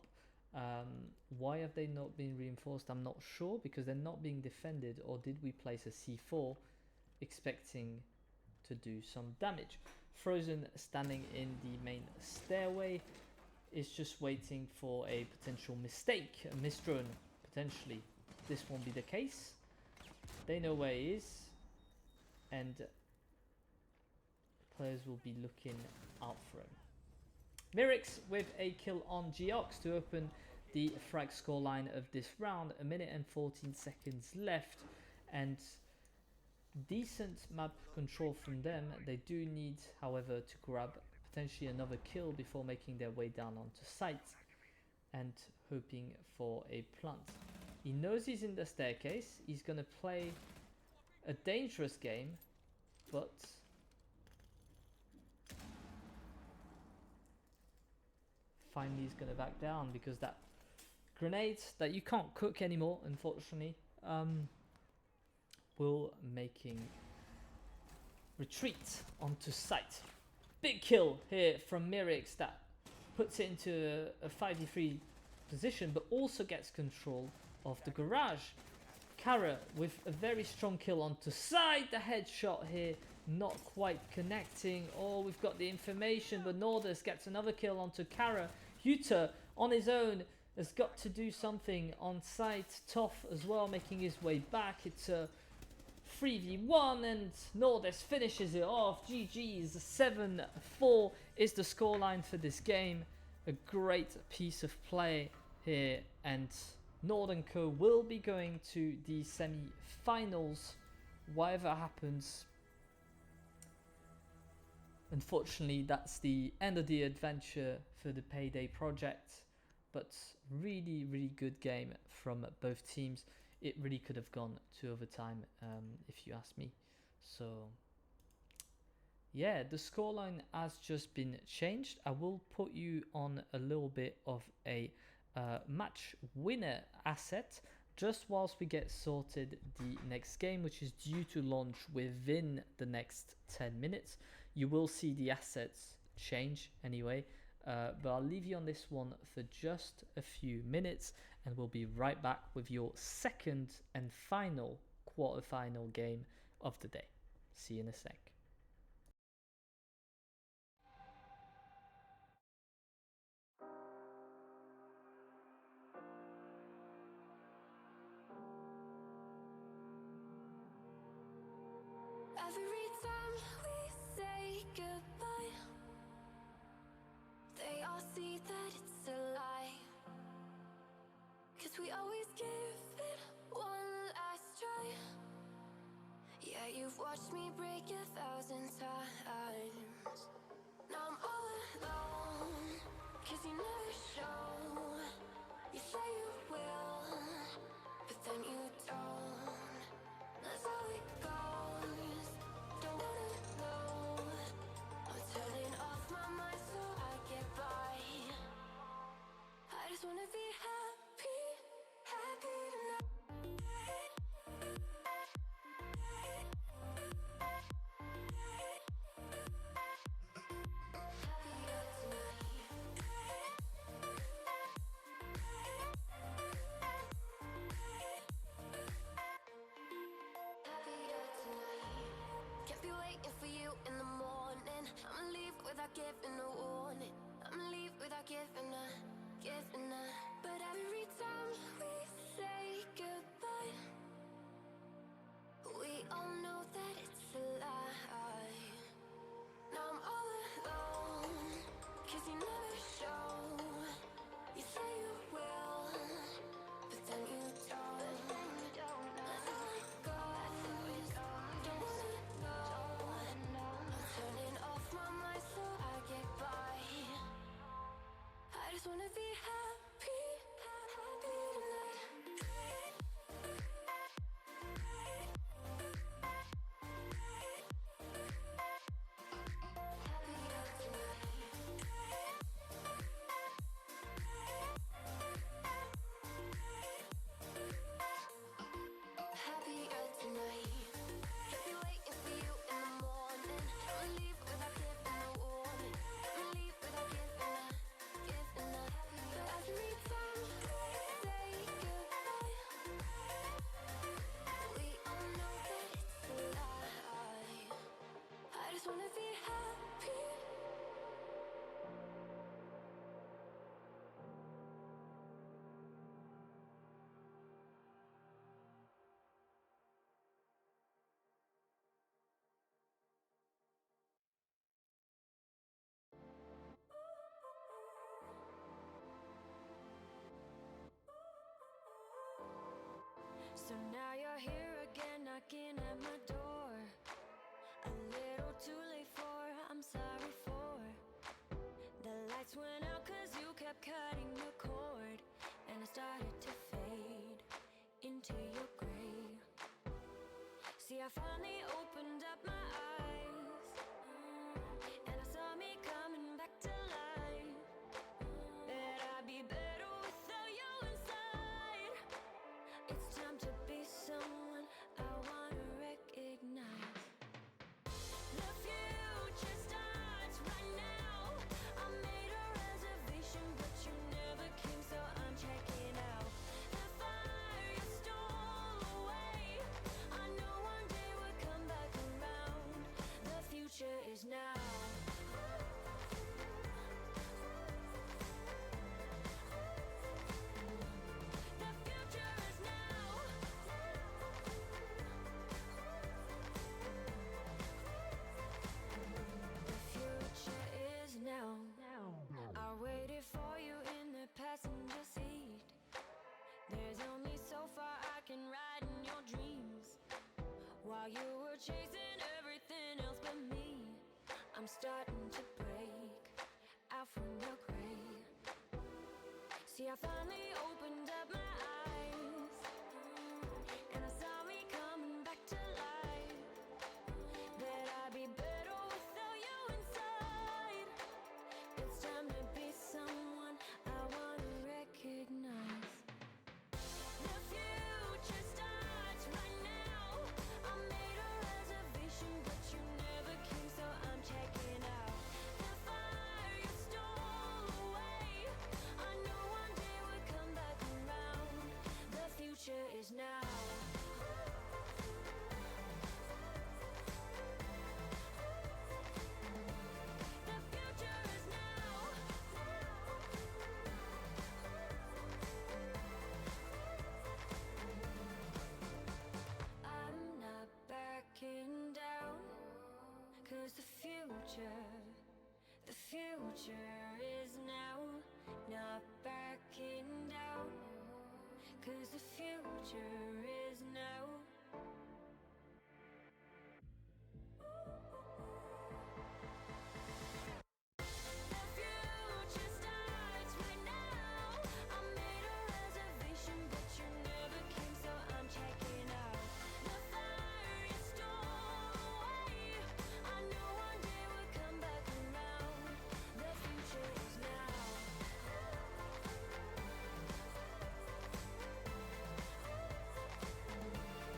Speaker 2: Why have they not been reinforced? I'm not sure, because they're not being defended. Or did we place a C4 expecting to do some damage? Frozen, standing in the main stairway, is just waiting for a potential mistake, a misdrone potentially. This won't be the case. They know where he is, and players will be looking out for him. Mirix with a kill on Geox to open the frag scoreline of this round. 1 minute and 14 seconds left, and decent map control from them. They do need, however, to grab potentially another kill before making their way down onto site and hoping for a plant. He knows he's in the staircase. He's going to play a dangerous game, but finally he's going to back down, because that grenade that you can't cook anymore, unfortunately, will making retreat onto site. Big kill here from Mirix that puts it into a 5v3 position, but also gets control of the garage. Kara with a very strong kill onto site. The headshot here not quite connecting. Oh, we've got the information, but Nordus gets another kill onto Kara. Huta on his own has got to do something on site. Toff as well, making his way back. It's a 3v1 and Nordus finishes it off. GG's. 7-4 is the scoreline for this game. A great piece of play here, and Nord&Co will be going to the semi-finals, whatever happens. Unfortunately, that's the end of the adventure for the Payday project, but really, really good game from both teams. It really could have gone to overtime, if you ask me. So yeah, the scoreline has just been changed. I will put you on a little bit of a match winner asset just whilst we get sorted the next game, which is due to launch within the next 10 minutes. You will see the assets change anyway, but I'll leave you on this one for just a few minutes, and we'll be right back with your second and final quarterfinal game of the day. See you in a sec.
Speaker 1: Every time we say goodbye, they all see that it's a lie. 'Cause we always give it one last try. Yeah, you've watched me break 1,000 times. Now I'm all alone, 'cause you never show. You say you will, but then you don't. That's how it goes. Don't wanna know. I'm turning off my mind so I get by. I just wanna be happy, happy tonight. Happier tonight. Happier tonight. Can't be waiting for you in the morning. I'ma leave without giving a warning. I'ma leave without giving a. But every time we say goodbye, we all know that it's a lie. Now I'm all alone, 'cause you never show. You say you will, but then you don't. That's how it goes. Don't wanna know. I'm turning off my mind so I get by. I just wanna be happy, happy tonight. I finally opened up my eyes, and I saw me coming back to life. That I'd be better without you inside. It's time to be someone I wanna recognize. The future starts right now. I made a reservation, but you never came, so I'm checking out. The fire you stole away, I know one day we'll come back around. The future is now. The future is now. The future is now. I waited for you in the passenger seat. There's only so far I can ride in your dreams. While you were chasing everything else but me, I'm starting to break out from your grave. See, I finally opened up my eyes, and I saw me coming back to life. That I'd be better without you inside. It's time to be someone I wanna recognize. The future starts right now. I made a reservation, but you never came, so I'm checking out. The fire you stole away, I know one day we'll come back around. The future is now. The future is now. I'm not backing down, 'cause the future is now. Not backing down, 'cause the future is now. The future starts right now. I made a reservation, but you never came, so I'm checking out. The fire you stole away, I know one day we'll come back around. The future is now.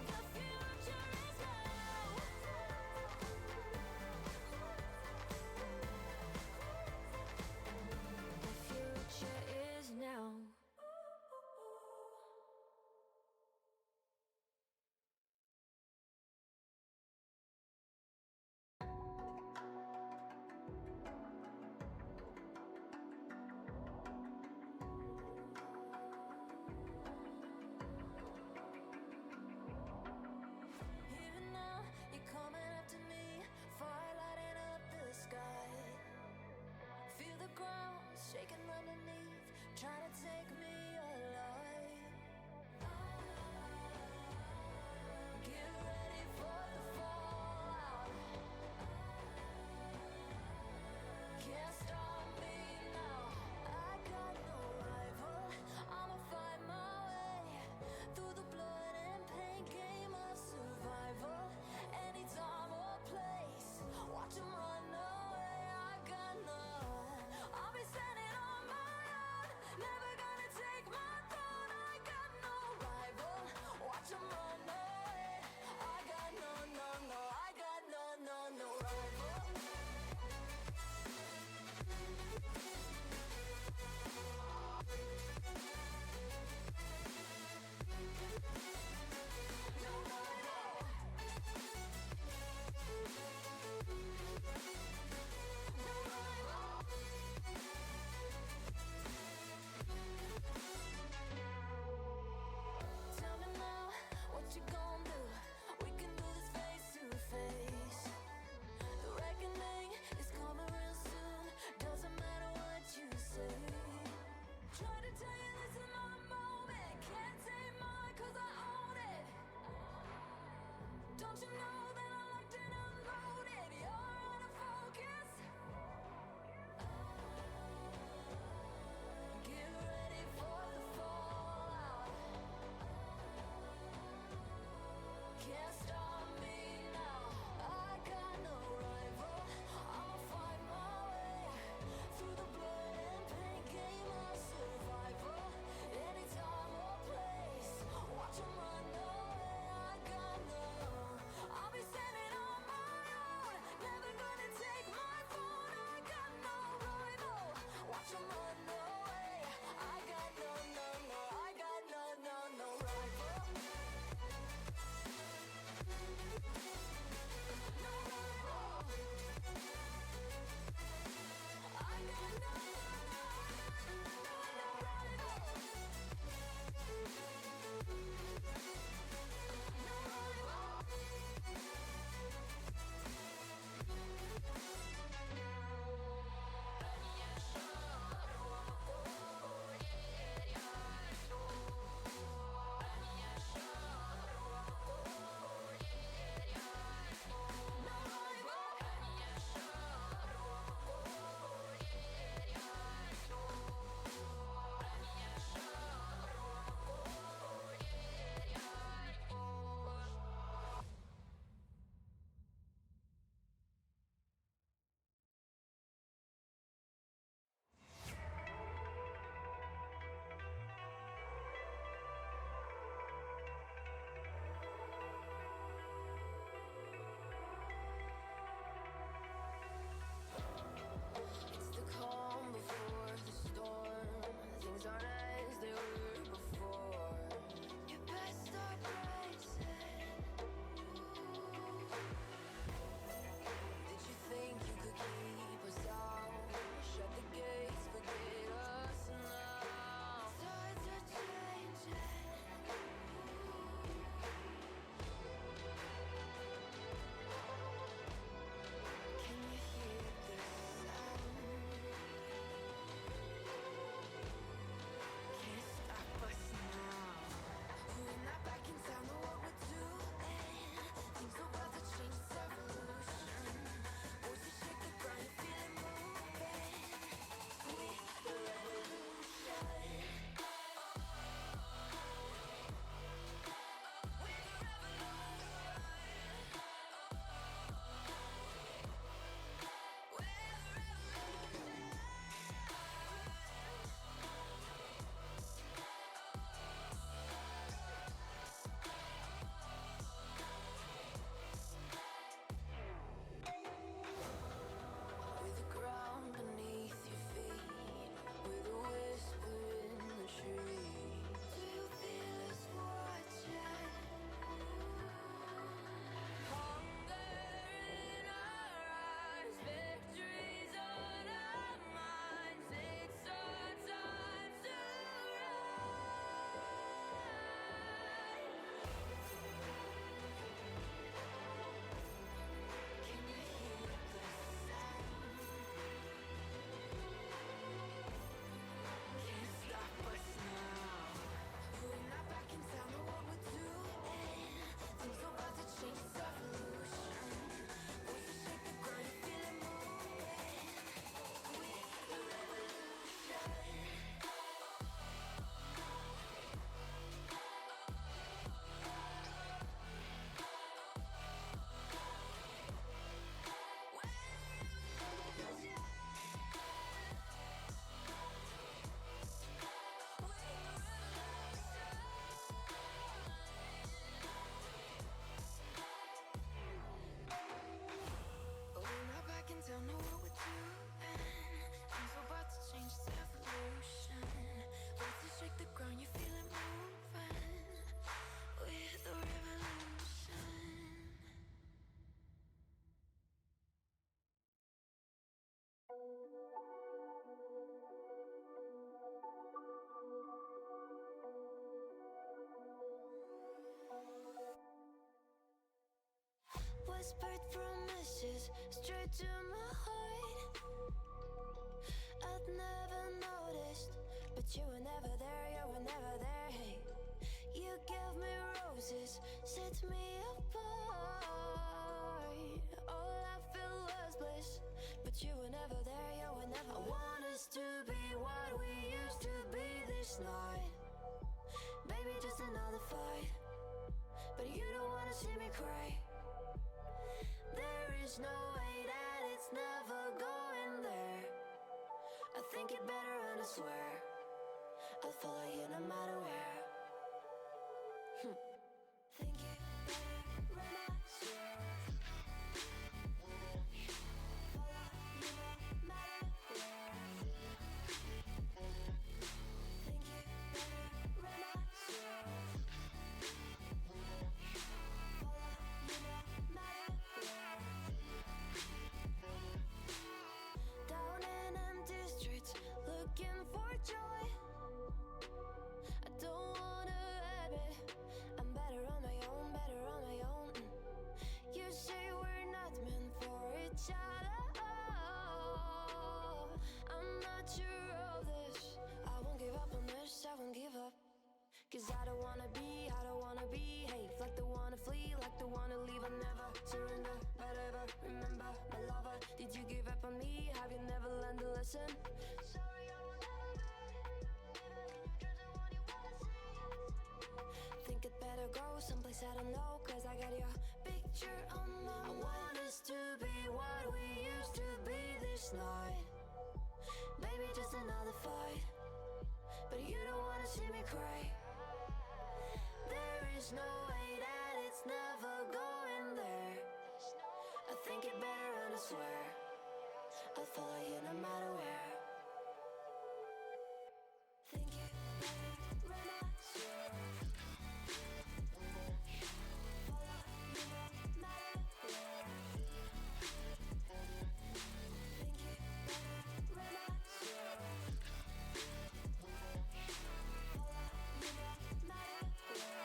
Speaker 1: The Whispered promises straight to my heart. I'd never noticed, but you were never there, you were never there. Hey, you gave me roses, set me apart. All I felt was bliss, but you were never there, you were never there. I want us to be what we used to be this night. Baby, just another fight, but you don't wanna see me cry. There is no way that it's never going there. I think it better and I swear I'll follow you no matter where. Think it better and I swear follow you no matter where. Think it better and I swear follow you no matter where. Down in empty streets, looking for joy. I don't wanna admit I'm better on my own, better on my own. You say we're not meant for each other. I'm not sure of this. I won't give up on this, I won't give up. Cause I don't wanna behave like the wanna flee, like the wanna leave. I never surrender, but ever remember my lover. Did you give up on me? Have you never learned a lesson? Sorry, I will never be even in your dreams the one you wanna see. Think it better go someplace I don't know, cause I got your picture on my mind. I want us to be what we used to be this night. Baby, just another fight, but you don't wanna see me cry. There is no way that it's never going there. I think it better and I swear I'll follow you no matter where. Think it better and I swear follow you no matter where. Think it better and I swear follow you no matter where.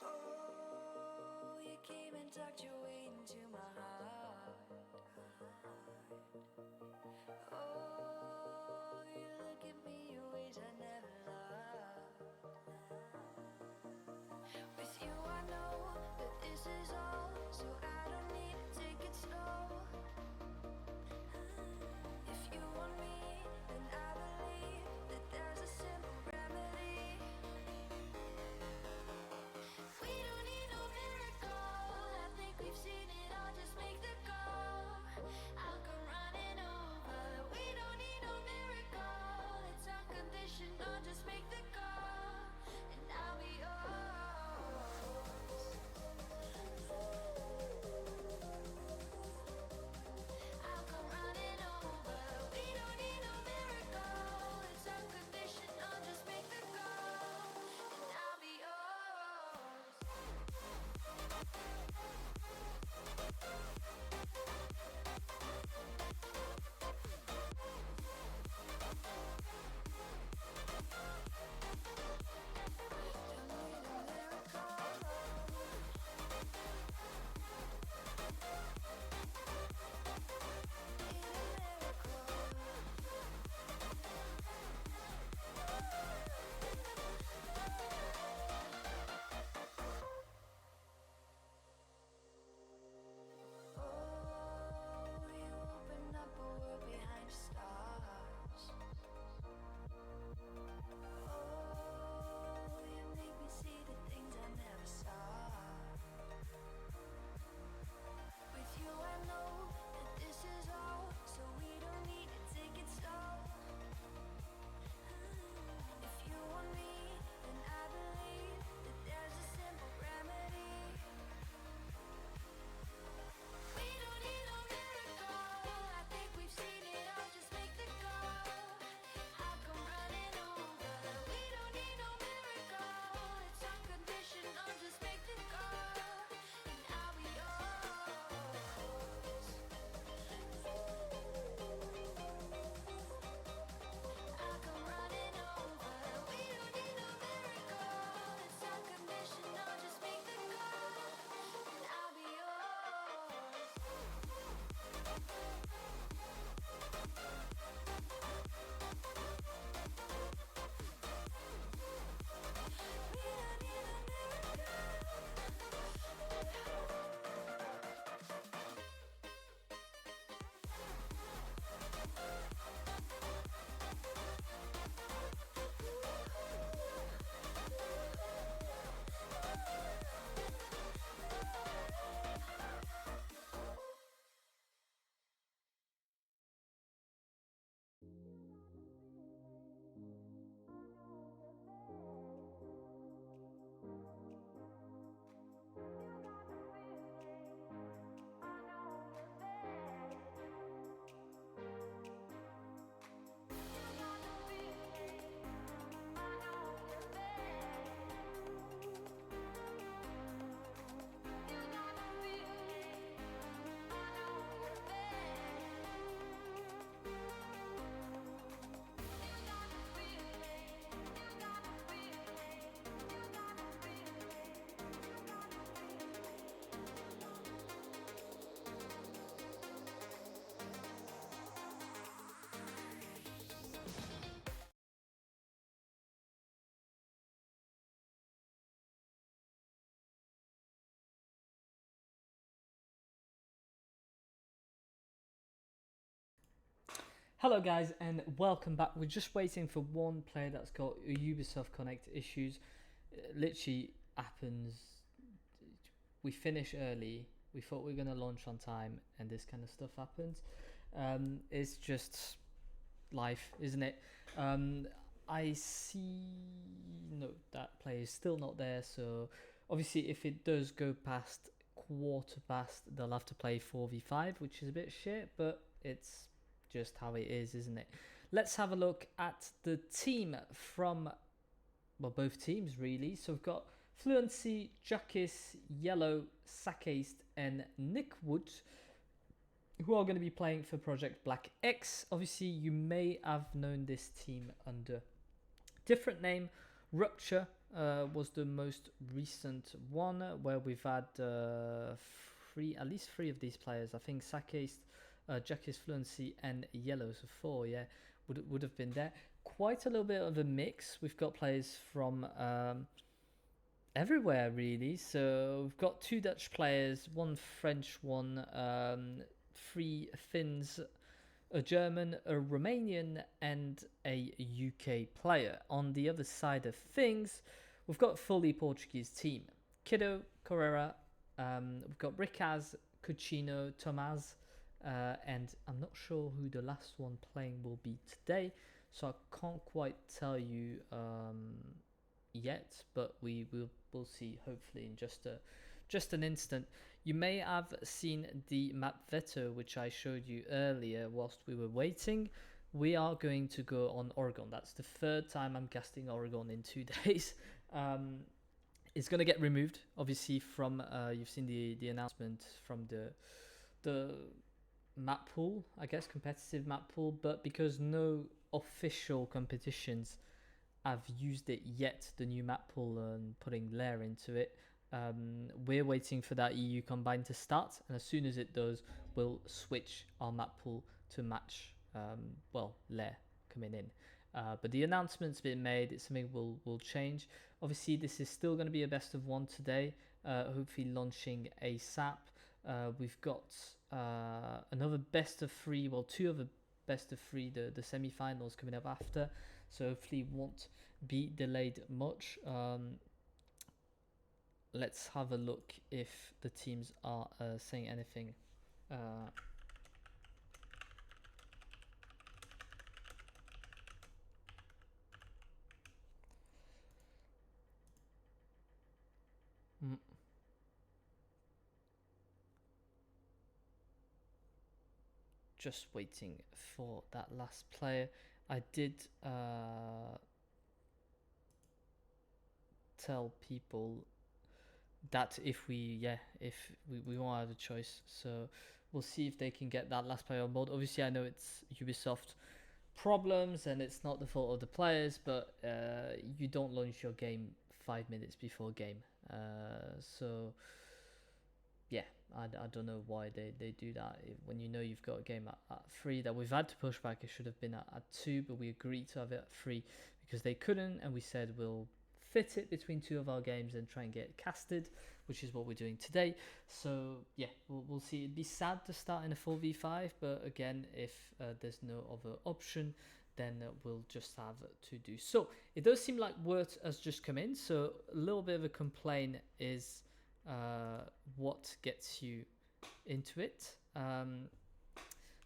Speaker 1: Oh, you came and tucked your way into my heart. Oh, you look at me in ways I never loved. With you I know that this is all, so I don't need to take it slow. If you want me, then I believe that there's a simple remedy. We don't need no miracle, I think we've seen it all, just make the call. I'll come running over. We don't need no miracle, it's unconditional, just make the call, and I'll be yours.
Speaker 2: Hello guys and welcome back. We're just waiting for one player that's got Ubisoft Connect issues. It literally happens. We finish early. We thought we were going to launch on time and this kind of stuff happens. It's just life, isn't it? I see no, that player is still not there, so obviously if it does go past quarter past, they'll have to play 4v5, which is a bit shit, but it's just how it is, isn't it? Let's have a look at the team from, well, both teams really. So we've got Fluency, Jackis, Yellow, Sakaist, and Nick Wood, who are going to be playing for Project Black X. Obviously, you may have known this team under different name. Rupture was the most recent one, where we've had at least three of these players. I think Sakaist, Jackis, Fluency, and Yellow, so four, yeah, would have been there. Quite a little bit of a mix. We've got players from everywhere, really. So we've got two Dutch players, one French one, three Finns, a German, a Romanian, and a UK player. On the other side of things, we've got a fully Portuguese team. Kiddo, Correra, we've got Ricaz, Cucino, Tomaz, and I'm not sure who the last one playing will be today, so I can't quite tell you yet, but we'll see hopefully in just an instant. You may have seen the map veto which I showed you earlier whilst we were waiting. We are going to go on Oregon. That's the third time I'm casting Oregon in 2 days. It's going to get removed, obviously, from you've seen the announcement from the map pool, I guess, competitive map pool, but because no official competitions have used it yet, the new map pool, and putting Lair into it, we're waiting for that EU Combine to start, and as soon as it does, we'll switch our map pool to match, Lair coming in. But the announcement's been made. It's something we'll change. Obviously, this is still going to be a best of one today, hopefully launching ASAP. We've got another best of three, well, two of the best of three, the semi-finals coming up after, so hopefully won't be delayed much. Let's have a look if the teams are saying anything. Just waiting for that last player. I did tell people that if we won't have a choice, so we'll see if they can get that last player on board. Obviously, I know it's Ubisoft problems and it's not the fault of the players, but you don't launch your game 5 minutes before game, so yeah, I don't know why they do that when you know you've got a game at 3 that we've had to push back. It should have been at 2, but we agreed to have it at 3 because they couldn't, and we said we'll fit it between 2 of our games and try and get it casted, which is what we're doing today. So yeah, we'll see. It'd be sad to start in a 4v5, but again, if there's no other option, then we'll just have to do so. It does seem like word has just come in, so a little bit of a complaint is what gets you into it.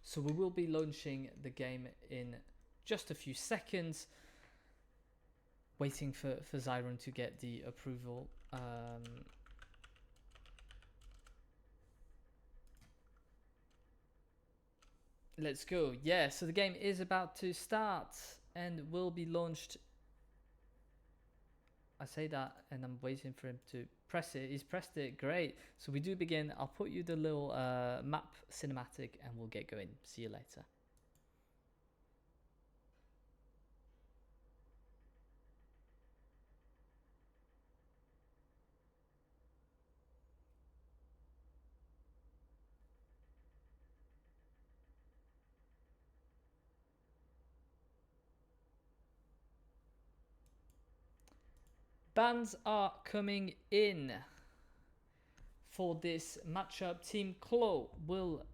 Speaker 2: So we will be launching the game in just a few seconds, waiting for Zyron to get the approval. Let's go. Yeah, so the game is about to start and will be launched. I say that and I'm waiting for him to press it. He's pressed it. Great. So we do begin. I'll put you the little map cinematic and we'll get going. See you later. Bans are coming in for this matchup. Team Claw will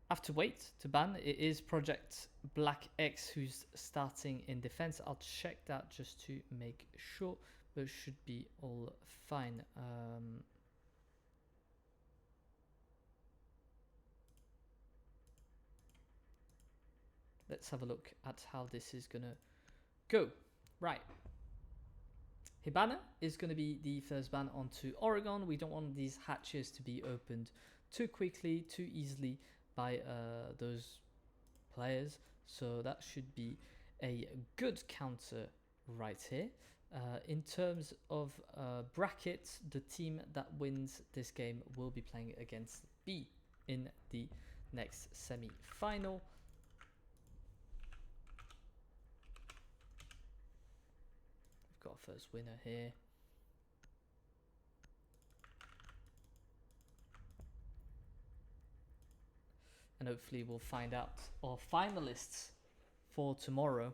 Speaker 2: have to wait to ban. It is Project Black X who's starting in defense. I'll check that just to make sure, but it should be all fine. Let's have a look at how this is gonna go. Right. Hibana is going to be the first ban onto Oregon. We don't want these hatches to be opened too quickly, too easily by those players. So that should be a good counter right here. In terms of brackets, the team that wins this game will be playing against B in the next semi-final. Got a first winner here. And hopefully we'll find out our finalists for tomorrow.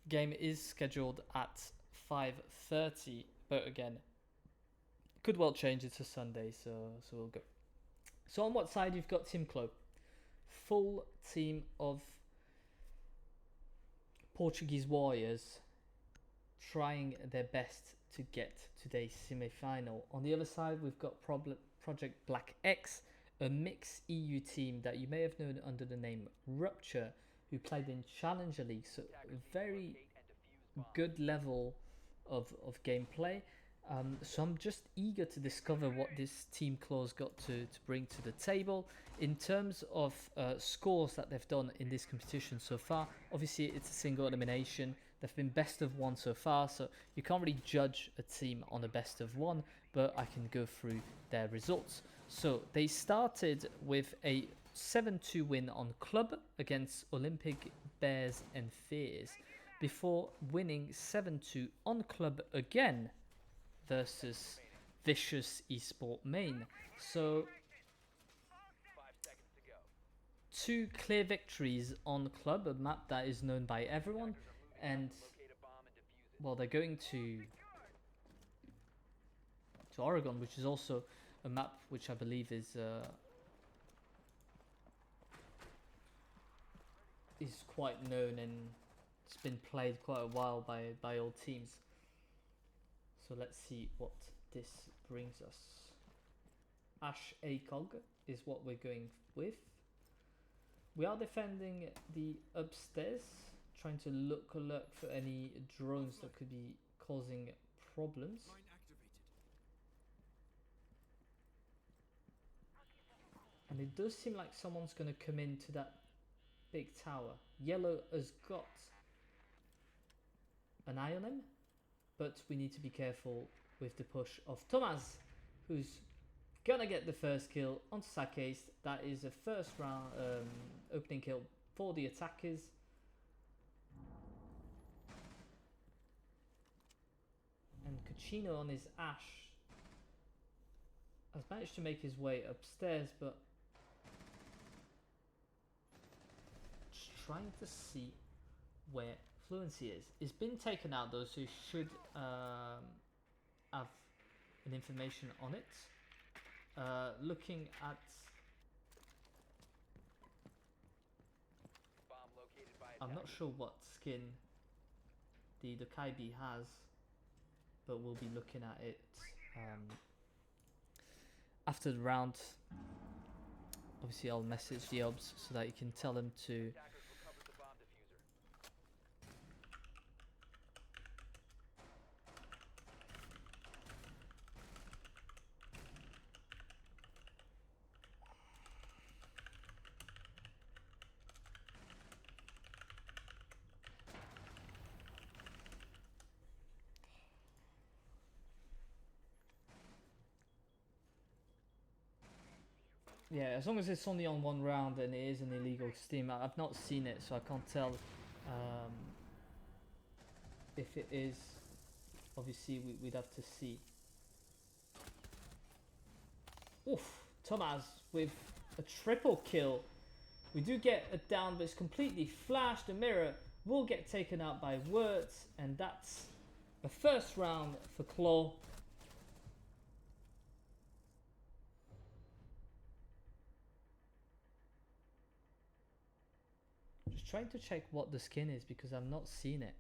Speaker 2: Game is scheduled at 5:30, but again, could well change it to Sunday, so we'll go. So on what side you've got Team Clo? Full team of Portuguese warriors trying their best to get to the semi-final. On the other side, we've got Project Black X, a mixed EU team that you may have known under the name Rupture, who played in Challenger League, so very good level of gameplay. So I'm just eager to discover what this Team Claw's got to bring to the table. In terms of scores that they've done in this competition so far, obviously it's a single elimination. They've been best of one so far, so you can't really judge a team on a best of one, but I can go through their results. So they started with a 7-2 win on club against Olympic Bears and Fears, before winning 7-2 on club again versus Vicious Esport Main. So 2 clear victories on club, a map that is known by everyone, and well, they're going to Oregon, which is also a map which I believe is quite known, and it's been played quite a while by all teams. So let's see what this brings us. Ash ACOG is what we're going with. We are defending the upstairs, trying to alert for any drones that could be causing problems. And it does seem like someone's going to come into that big tower. Yellow has got an eye on him, but we need to be careful with the push of Thomas, who's gonna get the first kill on Sake's. That is a first round opening kill for the attackers. And Cucino on his Ash has managed to make his way upstairs, but just trying to see where Fluency is. It's been taken out though, so you should have an information on it. Looking at I'm not sure what skin the Kaibi has, but we'll be looking at it after the round. Obviously I'll message the obs so that you can tell them to yeah, as long as it's only on one round and it is an illegal Steam. I've not seen it, so I can't tell if it is. Obviously, we'd have to see. Oof, Thomas with a triple kill. We do get a down, but it's completely flashed. The mirror will get taken out by Words, and that's the first round for Claw. Just trying to check what the skin is because I've not seen it.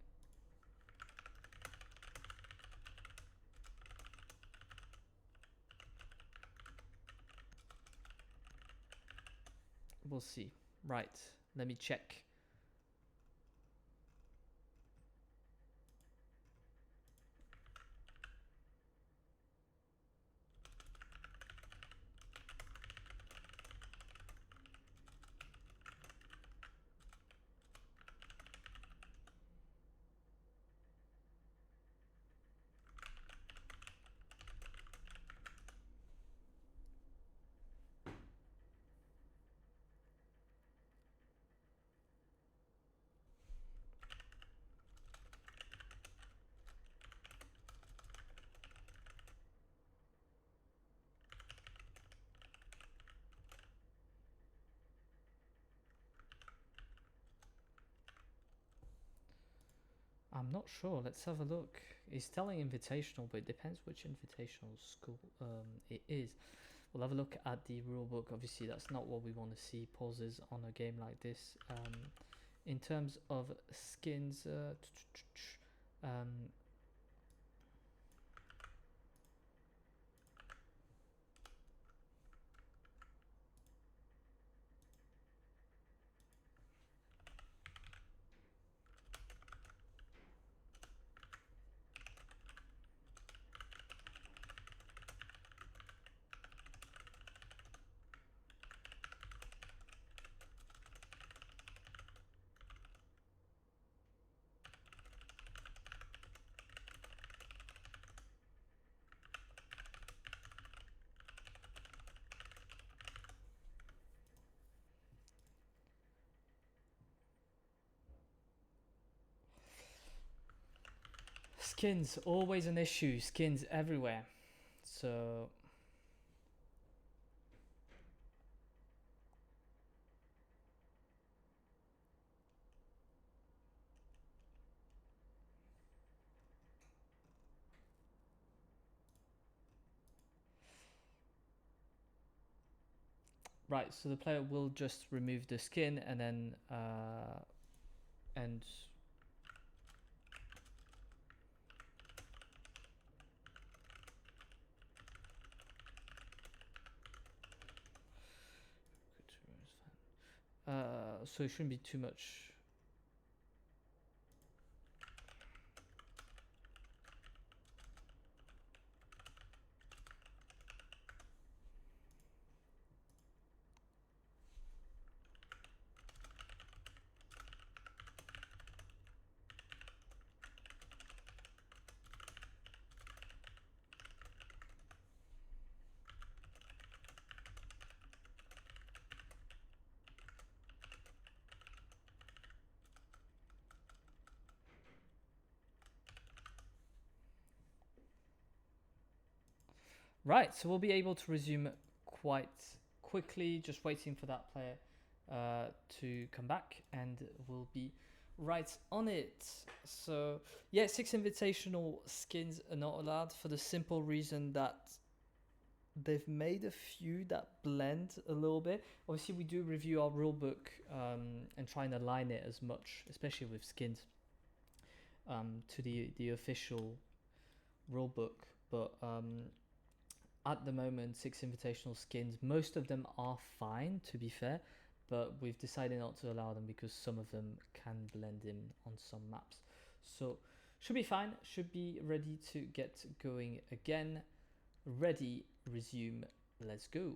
Speaker 2: We'll see. Right, let me check. I'm not sure. Let's have a look. It's telling invitational, but it depends which invitational school it is. We'll have a look at the rulebook. Obviously, that's not what we want to see. Pauses on a game like this. In terms of skins, skins, always an issue. Skins everywhere. So right, so the player will just remove the skin and then and so it shouldn't be too much. Right, so we'll be able to resume quite quickly, just waiting for that player to come back, and we'll be right on it. So, yeah, 6 invitational skins are not allowed for the simple reason that they've made a few that blend a little bit. Obviously, we do review our rulebook and try and align it as much, especially with skins, to the official rulebook, but at the moment 6 invitational skins, most of them are fine, to be fair, but we've decided not to allow them because some of them can blend in on some maps. So should be fine, should be ready to get going again. Ready, resume, let's go.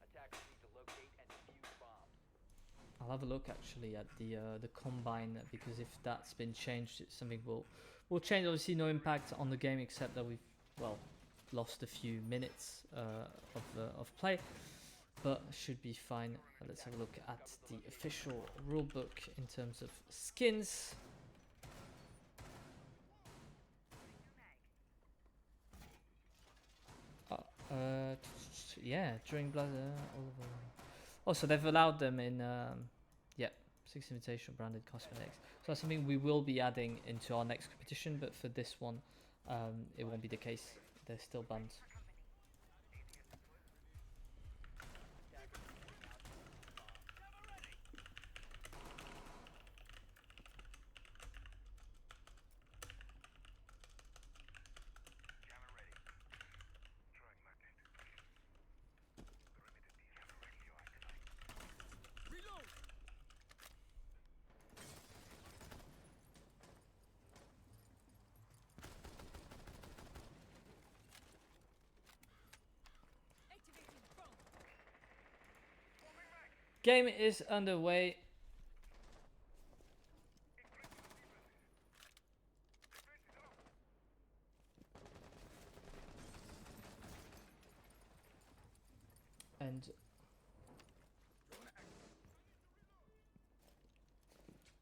Speaker 3: Attackers need to locate and defuse bombs.
Speaker 2: I'll have a look actually at the combine, because if that's been changed, it's something we'll change. Obviously no impact on the game except that we've, well, lost a few minutes of play, but should be fine. Let's have a look at the official rulebook in terms of skins. Yeah, during Blood. Oh, so they've allowed them in. Yeah, 6 invitational branded cosmetics. So that's something we will be adding into our next competition, but for this one, it won't be the case. They're still banned. Game is underway. And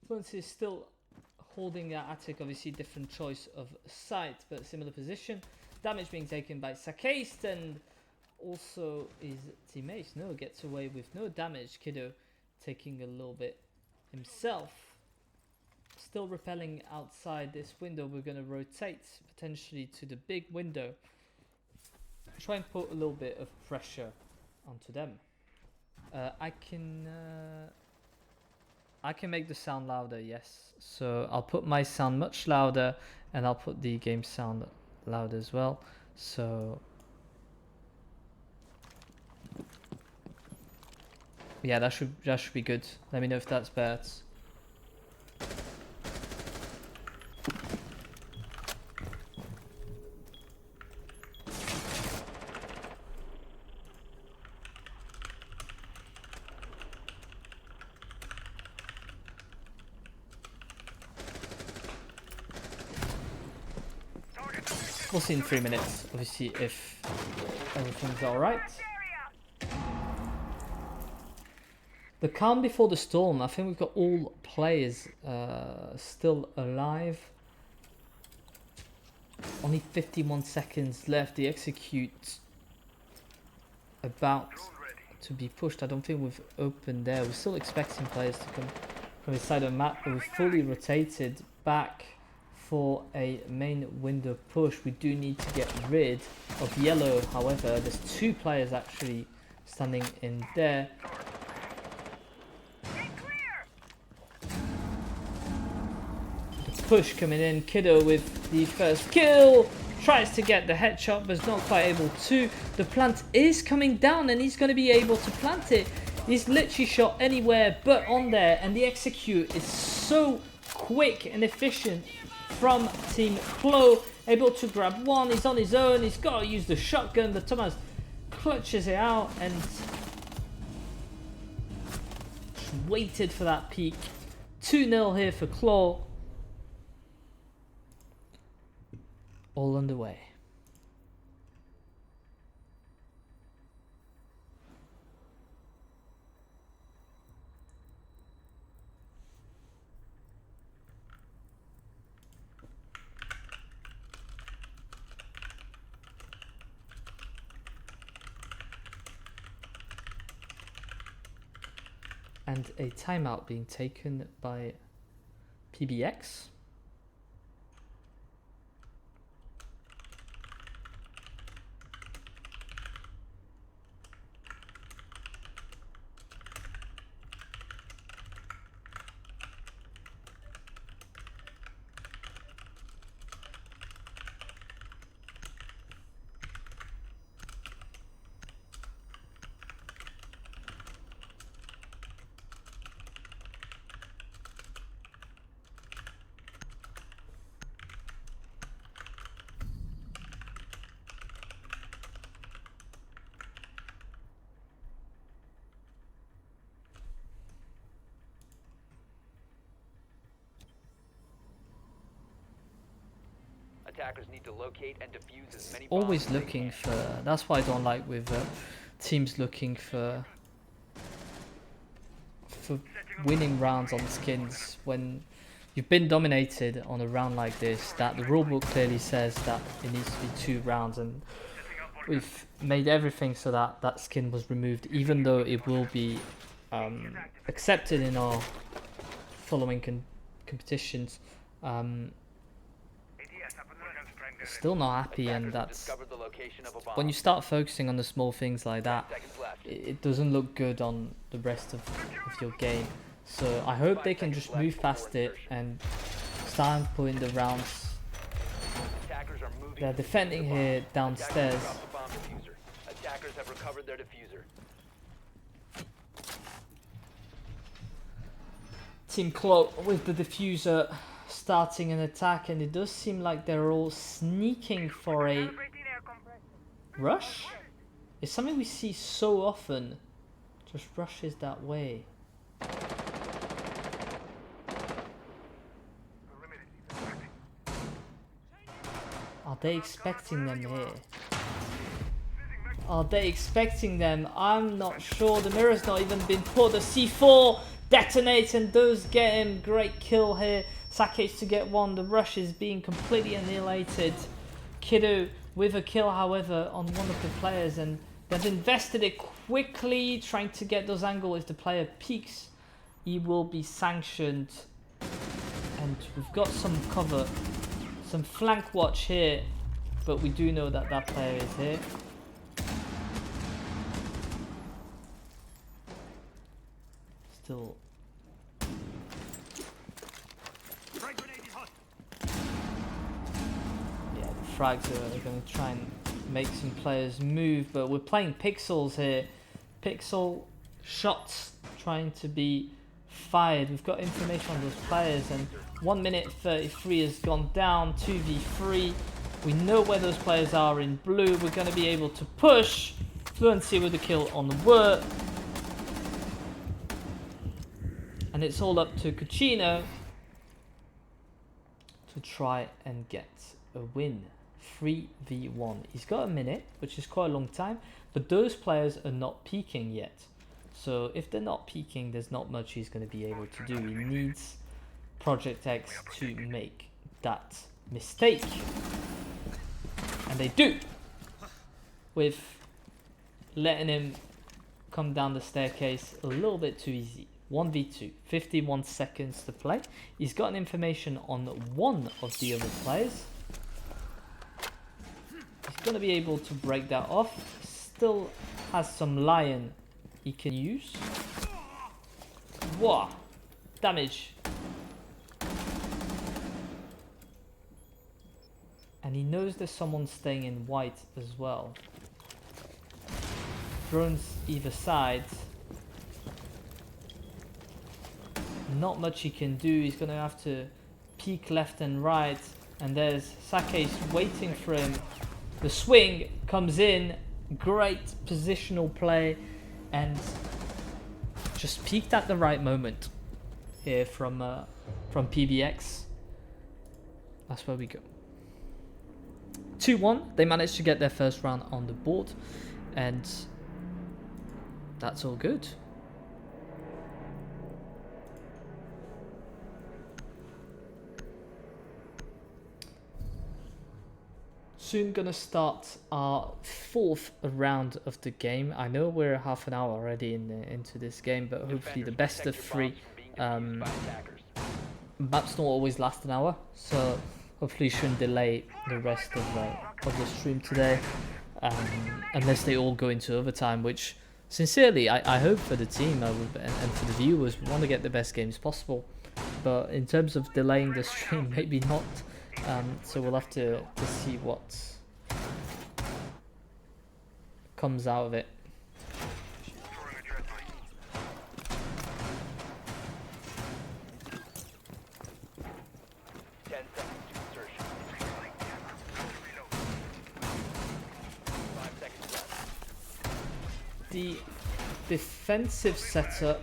Speaker 2: Fluency is still holding that attic, obviously different choice of site, but similar position. Damage being taken by Sakaist and also his teammates. No, gets away with no damage. Kiddo taking a little bit himself. Still repelling outside this window. We're going to rotate potentially to the big window. Try and put a little bit of pressure onto them. I can make the sound louder, yes. So I'll put my sound much louder and I'll put the game sound louder as well. So yeah, that should be good. Let me know if that's bad. We'll see in 3 minutes, obviously, if everything's alright. The calm before the storm. I think we've got all players still alive. Only 51 seconds left. The execute about to be pushed. I don't think we've opened there. We're still expecting players to come from the side of the map, but we've fully rotated back for a main window push. We do need to get rid of yellow. However, there's 2 players actually standing in there. The push coming in. Kiddo with the first kill. Tries to get the headshot, but is not quite able to. The plant is coming down and he's going to be able to plant it. He's literally shot anywhere but on there, and the execute is so quick and efficient from Team Clo. Able to grab one. He's on his own. He's got to use the shotgun, but Thomas clutches it out and waited for that peak. 2-0 here for Clo. All underway. And a timeout being taken by PBX.
Speaker 3: Attackers need to locate and defuse as many
Speaker 2: Always
Speaker 3: bombs as they
Speaker 2: looking
Speaker 3: can.
Speaker 2: for. That's what I don't like with teams looking for winning rounds on skins. When you've been dominated on a round like this, that the rulebook clearly says that it needs to be 2 rounds, and we've made everything so that that skin was removed, even though it will be accepted in our following competitions. Still not happy, and that's when you start focusing on the small things like that, it doesn't look good on the rest of your game. So I hope they can just move past it and start putting the rounds. They're defending here downstairs.
Speaker 3: Attackers have recovered their diffuser.
Speaker 2: Team Clo with the diffuser starting an attack, and it does seem like they're all sneaking for a rush. It's something we see so often. just rushes that way. Are they expecting them here? Are they expecting them? I'm not sure. The mirror's not even been put. The C4 detonates and does get him. Great kill here. Sake's to get one. The rush is being completely annihilated. Kiddo with a kill, however, on one of the players, and they've invested it quickly, trying to get those angles. If the player peeks, he will be sanctioned. And we've got some cover, some flank watch here, but we do know that that player is here. Still. Yeah, the frags are going to try and make some players move, but we're playing pixels here. Pixel shots trying to be fired. We've got information on those players, and 1 minute 33 has gone down. 2v3. We know where those players are in blue. We're going to be able to push. Fluency with the kill on the word. And it's all up to Cucino to try and get a win. 3v1. He's got a minute, which is quite a long time, but those players are not peaking yet. So if they're not peaking, there's not much he's going to be able to do. He needs Project X to make that mistake. And they do, with letting him come down the staircase a little bit too easy. 1v2, 51 seconds to play. He's got information on one of the other players. He's going to be able to break that off. Still has some lion he can use. Wow, damage. And he knows there's someone staying in white as well. Drones either side. Not much he can do. He's going to have to peek left and right. And there's Sake's waiting for him. The swing comes in. Great positional play. And just peeked at the right moment here from PBX. That's where we go. 2-1. They managed to get their first round on the board. And that's all good. Soon gonna start our fourth round of the game. I know we're half an hour already into this game, but hopefully the best of three. Maps don't always last an hour, so hopefully shouldn't delay the rest of the stream today, unless they all go into overtime, which sincerely I hope for the team and for the viewers. We want to get the best games possible, but in terms of delaying the stream, maybe not. So we'll have to see what comes out of it. The defensive setup,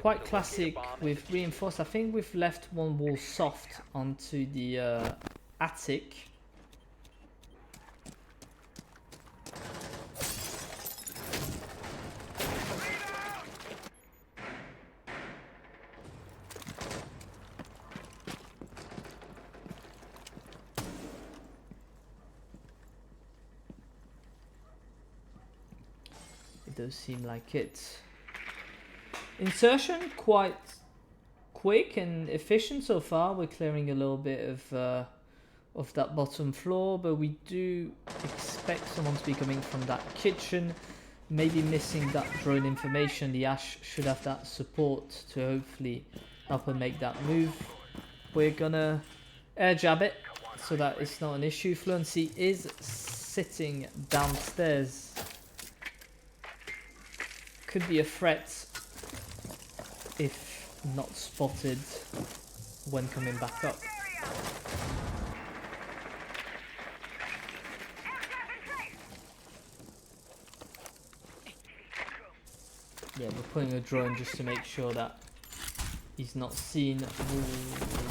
Speaker 2: quite classic with reinforced. I think we've left one wall soft onto the attic. It does seem like it. Insertion quite quick and efficient so far. We're clearing a little bit of that bottom floor, but we do expect someone to be coming from that kitchen. Maybe missing that drone information. The Ash should have that support to hopefully help her make that move. We're gonna air jab it so that it's not an issue. Fluency is sitting downstairs. Could be a threat if not spotted when coming back up. Yeah, we're putting a drone just to make sure that he's not seen.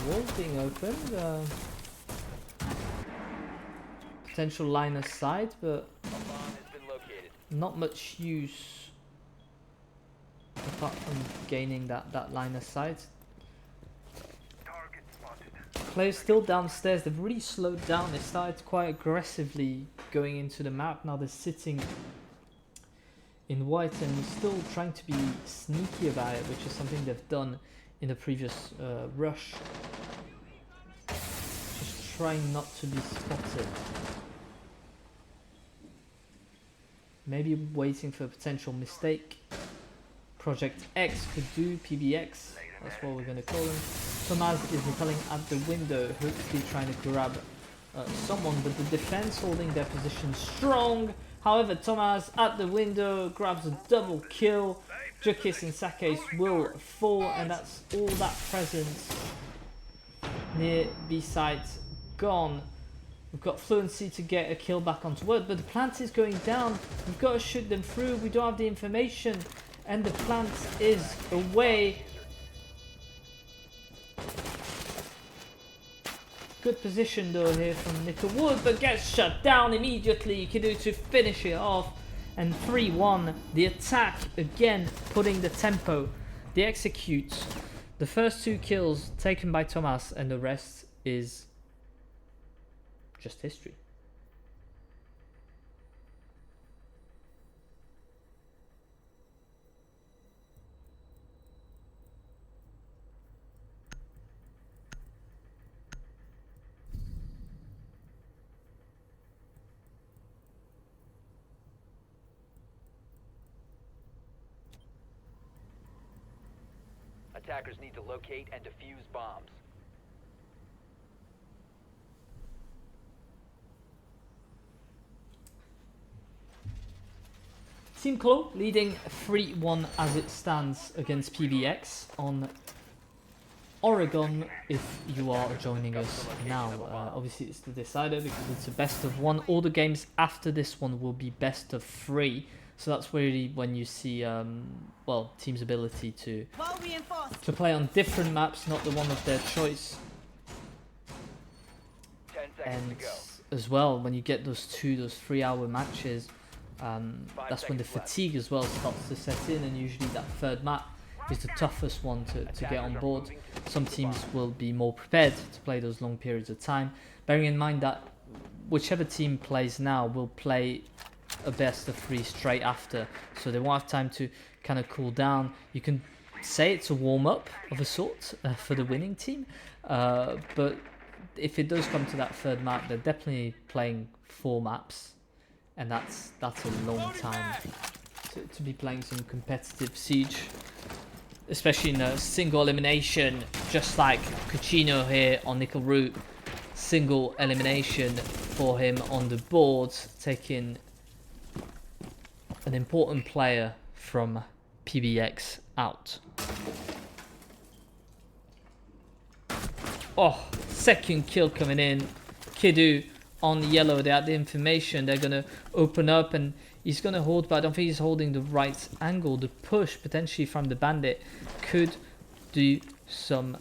Speaker 2: Wall being opened. Potential line of sight, but
Speaker 3: A bomb has been located.
Speaker 2: not much use apart from gaining that line of sight. Players still downstairs. They've really slowed down. They started quite aggressively going into the map. Now they're sitting in white and still trying to be sneaky about it, which is something they've done in the previous rush. Just trying not to be spotted. Maybe waiting for a potential mistake. Project X could do, PBX, that's what we're going to call him. Thomas is repelling at the window, hopefully trying to grab someone, but the defense holding their position strong. However, Thomas at the window grabs a double kill. Jukis and Sakes will fall, and that's all that presence near B-site gone. We've got fluency to get a kill back onto wood, but the plant is going down. We've got to shoot them through. We don't have the information, and the plant is away. Good position though here from Nickel Wood, but gets shut down immediately. Kidu to finish it off, and 3-1. The attack again putting the tempo. They execute. The first 2 kills taken by Thomas, and the rest is just history.
Speaker 3: Attackers need to locate and defuse bombs.
Speaker 2: Team Claw leading 3-1 as it stands against PBX on Oregon. If you are joining us now, obviously it's the decider because it's a best of 1. All the games after this one will be best of 3. So that's really when you see, well, teams' ability to play on different maps, not the one of their choice.
Speaker 3: 10 seconds
Speaker 2: And
Speaker 3: to go.
Speaker 2: as well, when you get those 3-hour matches, that's when the fatigue as well starts to set in, and usually that third map is the toughest one to get on board. Some teams will be more prepared to play those long periods of time, bearing in mind that whichever team plays now will play a best of 3 straight after, so they won't have time to kind of cool down. You can say it's a warm-up of a sort for the winning team, but if it does come to that third map, they're definitely playing 4 maps, and that's a long time to be playing some competitive Siege, especially in a single elimination, just like Cucino here on Nickel Root. Single elimination for him on the board, taking an important player from PBX out. Oh, second kill coming in. Kidu on yellow. They had the information. They're going to open up, and he's going to hold, but I don't think he's holding the right angle. The push potentially from the bandit could do some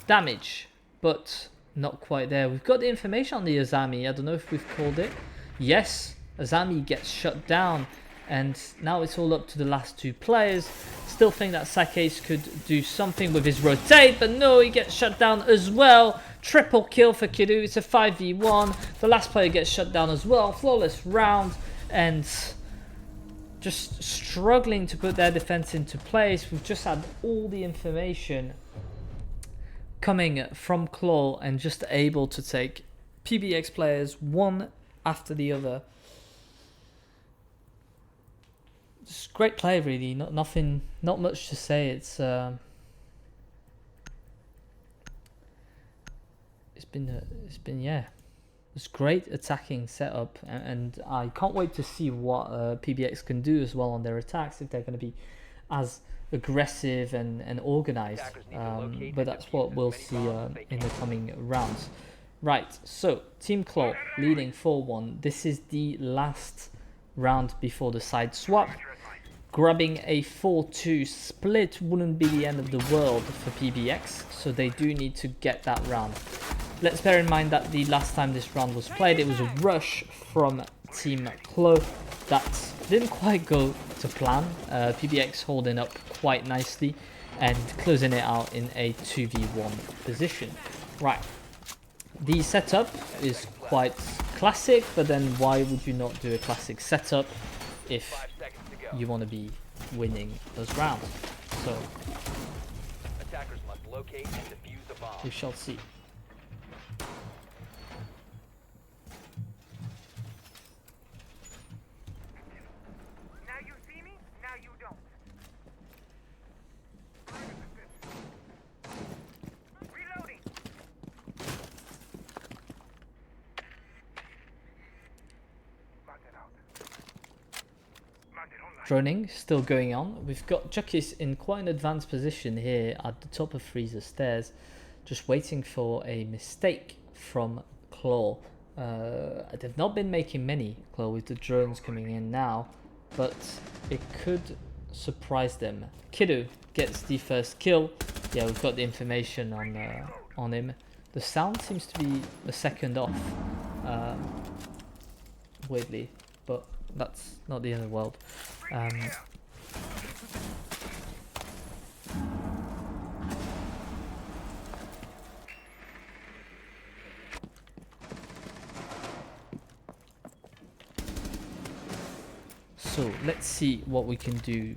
Speaker 2: damage, but not quite there. We've got the information on the Azami. I don't know if we've called it. Yes, Azami gets shut down, and now it's all up to the last 2 players. Still think that Sakes could do something with his rotate, but no, he gets shut down as well. Triple kill for Kidu. It's a 5v1. The last player gets shut down as well. Flawless round, and just struggling to put their defense into place. We've just had all the information coming from Claw, and just able to take PBX players one after the other. Just great play, really. Not much to say. It's been yeah, it's great attacking setup, and I can't wait to see what PBX can do as well on their attacks, if they're going to be as aggressive and organized, but that's what we'll see in the coming rounds. Right, so Team Claw leading 4-1. This is the last round before the side swap. grabbing a 4-2 split wouldn't be the end of the world for PBX, so they do need to get that round. Let's bear in mind that the last time this round was played, it was a rush from Team Clo that didn't quite go to plan. PBX holding up quite nicely and closing it out in a 2v1 position. Right, the setup is quite classic, but then why would you not do a classic setup if you want to be winning those rounds? So
Speaker 3: Attackers must locate and defuse a bomb.
Speaker 2: we shall see.
Speaker 4: Now you see me, now you don't. Reloading. Lock it out. Lock it online.
Speaker 2: Droning still going on. We've got Jukis in quite an advanced position here at the top of Freezer stairs, just waiting for a mistake from Claw. They've not been making many, Claw, with the drones coming in now, but it could surprise them. Kiddo gets the first kill. Yeah, we've got the information on him. The sound seems to be a second off, weirdly, but that's not the end of the world. So let's see what we can do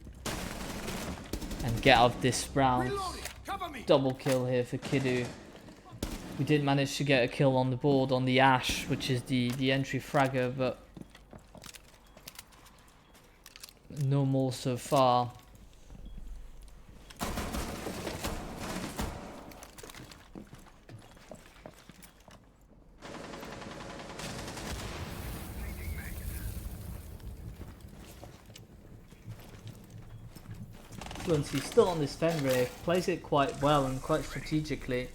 Speaker 2: and get out of this round. Double kill here for Kiddo. We did manage to get a kill on the board on the Ash, which is the entry fragger, but no more so far. He's still on this Fenrir, plays it quite well and quite strategically.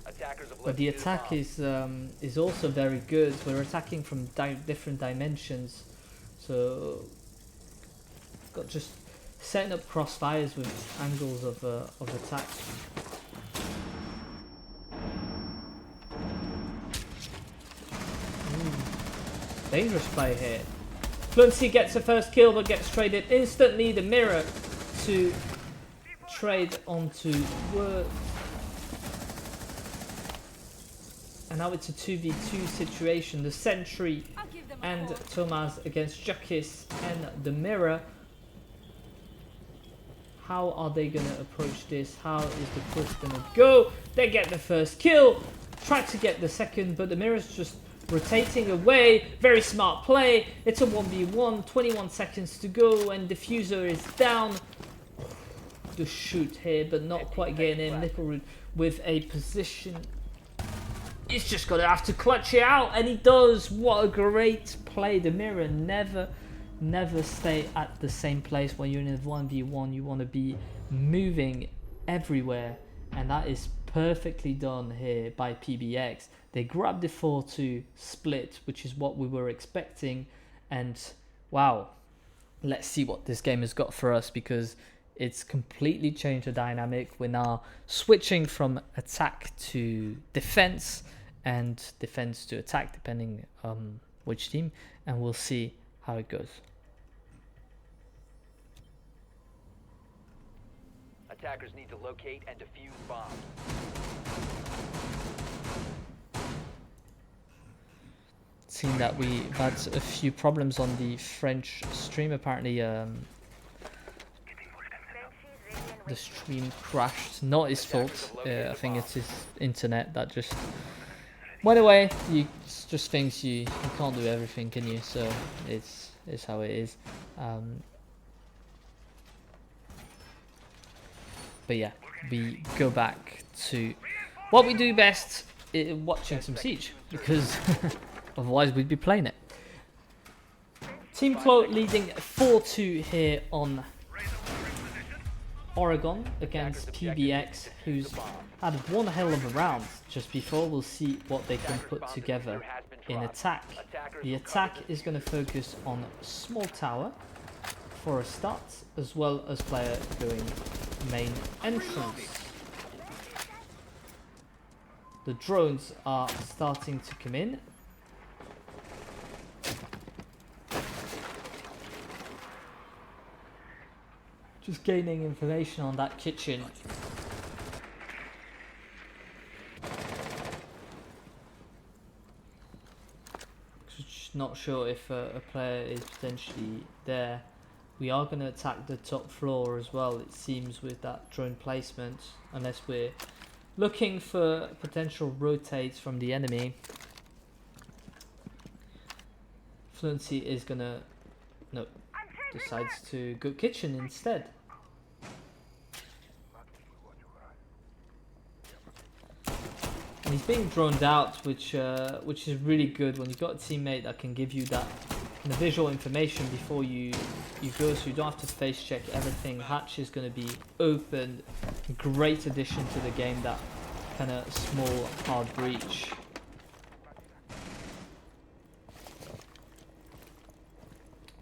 Speaker 3: Attackers have
Speaker 2: But the
Speaker 3: located a
Speaker 2: attack
Speaker 3: bomb.
Speaker 2: is also very good. We're attacking from different dimensions, so got just setting up crossfires with angles of attack. Dangerous play here. Fluency gets the first kill, but gets traded instantly. The mirror to trade onto Word. And now it's a 2v2 situation. The Sentry and Thomas against Jukis and the Mirror. How are they going to approach this? How is the push going to go? They get the first kill. Try to get the second, but the Mirror's just rotating away. Very smart play. It's a 1v1. 21 seconds to go and Diffuser is down. The shoot here, but not quite getting in. Nippleroot with a position. He's just going to have to clutch it out, and he does. What a great play. The Mirror never stay at the same place when you're in a 1v1. You want to be moving everywhere, and that is perfectly done here by PBX. They grabbed the 4-2 split, which is what we were expecting, and wow, let's see what this game has got for us, because it's completely changed the dynamic. We're now switching from attack to defense and defense to attack, depending on which team, and we'll see how it goes.
Speaker 3: Attackers need to locate and defuse bombs.
Speaker 2: Seen that we've had a few problems on the French stream. Apparently the stream crashed. Not his fault. I think it's his internet that just went away. It's just things you can't do everything, can you? So it's how it is. But yeah, we go back to what we do best, watching some Siege, because otherwise we'd be playing it. Team Clo leading 4-2 here on Oregon against PBX, who's had one hell of a round just before. We'll see what they can put together in attack. The attack is going to focus on small tower for a start, as well as player going main entrance. The drones are starting to come in. Just gaining information on that kitchen. Just not sure if a player is potentially there. We are going to attack the top floor as well, it seems, with that drone placement, unless we're looking for potential rotates from the enemy. Fluency is going to... no, decides to go kitchen instead. And he's being droned out, which is really good when you've got a teammate that can give you that kind of visual information before you go, so you don't have to face check everything. Hatch is going to be open. Great addition to the game, that kind of small hard breach.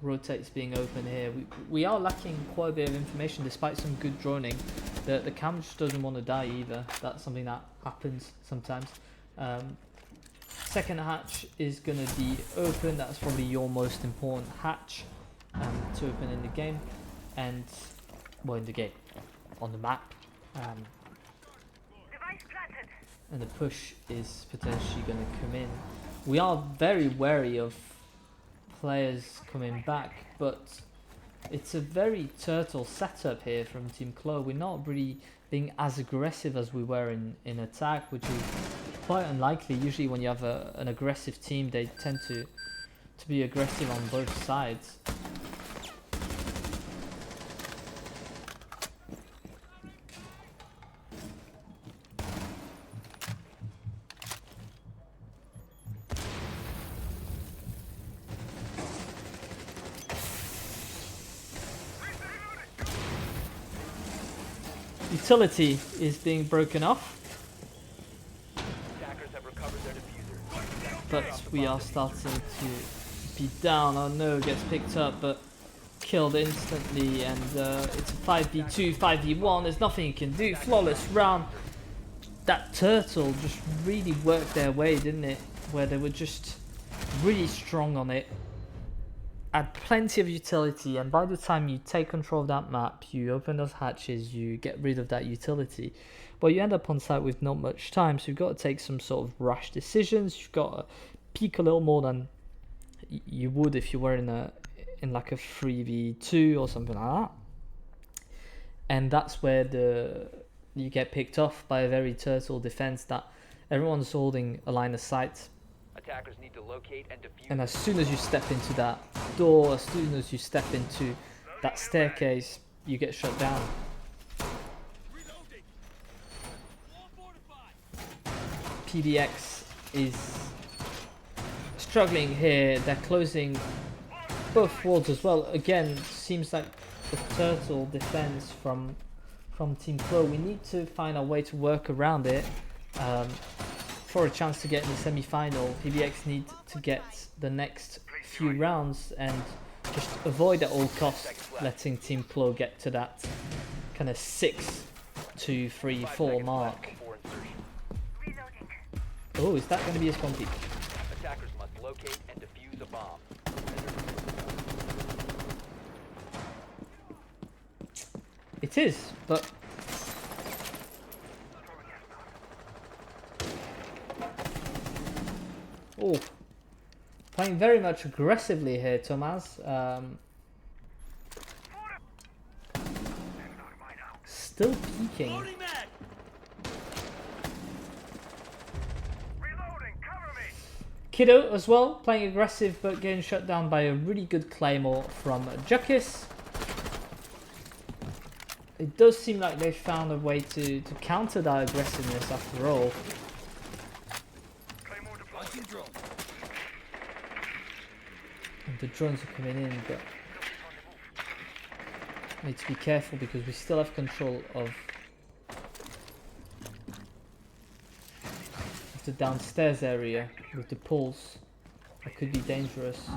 Speaker 2: Rotates being open here. We are lacking quite a bit of information despite some good droning. The cam just doesn't want to die either. That's something that happens sometimes. Second hatch is going to be open. That's probably your most important hatch to open in the game. And, well, in the game, on the map. And the push is potentially going to come in. We are very wary of players coming back, but it's a very turtle setup here from Team Clo. We're not really being as aggressive as we were in attack, which is quite unlikely. Usually when you have an aggressive team, they tend to be aggressive on both sides. Utility is being broken off, but we are starting to be down. Oh no, gets picked up but killed instantly, and it's a 5v2, 5v1. There's nothing you can do. Flawless round. That turtle just really worked their way, didn't it? Where they were just really strong on it. Had plenty of utility, and by the time you take control of that map, you open those hatches, you get rid of that utility, but you end up on site with not much time, so you've got to take some sort of rash decisions. You've got to peek a little more than you would if you were in like a 3v2 or something like that, and that's where you get picked off by a very turtle defense that everyone's holding a line of sight.
Speaker 3: Attackers need to locate and defuse.
Speaker 2: And as soon as you step into that door, as soon as you step into that staircase, you get shut down. PDX is struggling here. They're closing both walls as well. Again, seems like the turtle defense from Team Clo. We need to find a way to work around it. For a chance to get in the semi-final, PBX need to get the next few rounds and just avoid at all costs letting Team Clo get to that kind of 6, 2, 3, 4 mark. Oh, is that going to be a spawn peak?
Speaker 3: Attackers must locate and defuse a bomb.
Speaker 2: It is, but oh, playing very much aggressively here, Thomas. Still peeking. Kiddo as well, playing aggressive but getting shut down by a really good claymore from Jukis. It does seem like they found a way to counter that aggressiveness after all. And the drones are coming in, but need to be careful because we still have control of the downstairs area with the pulse. That could be dangerous.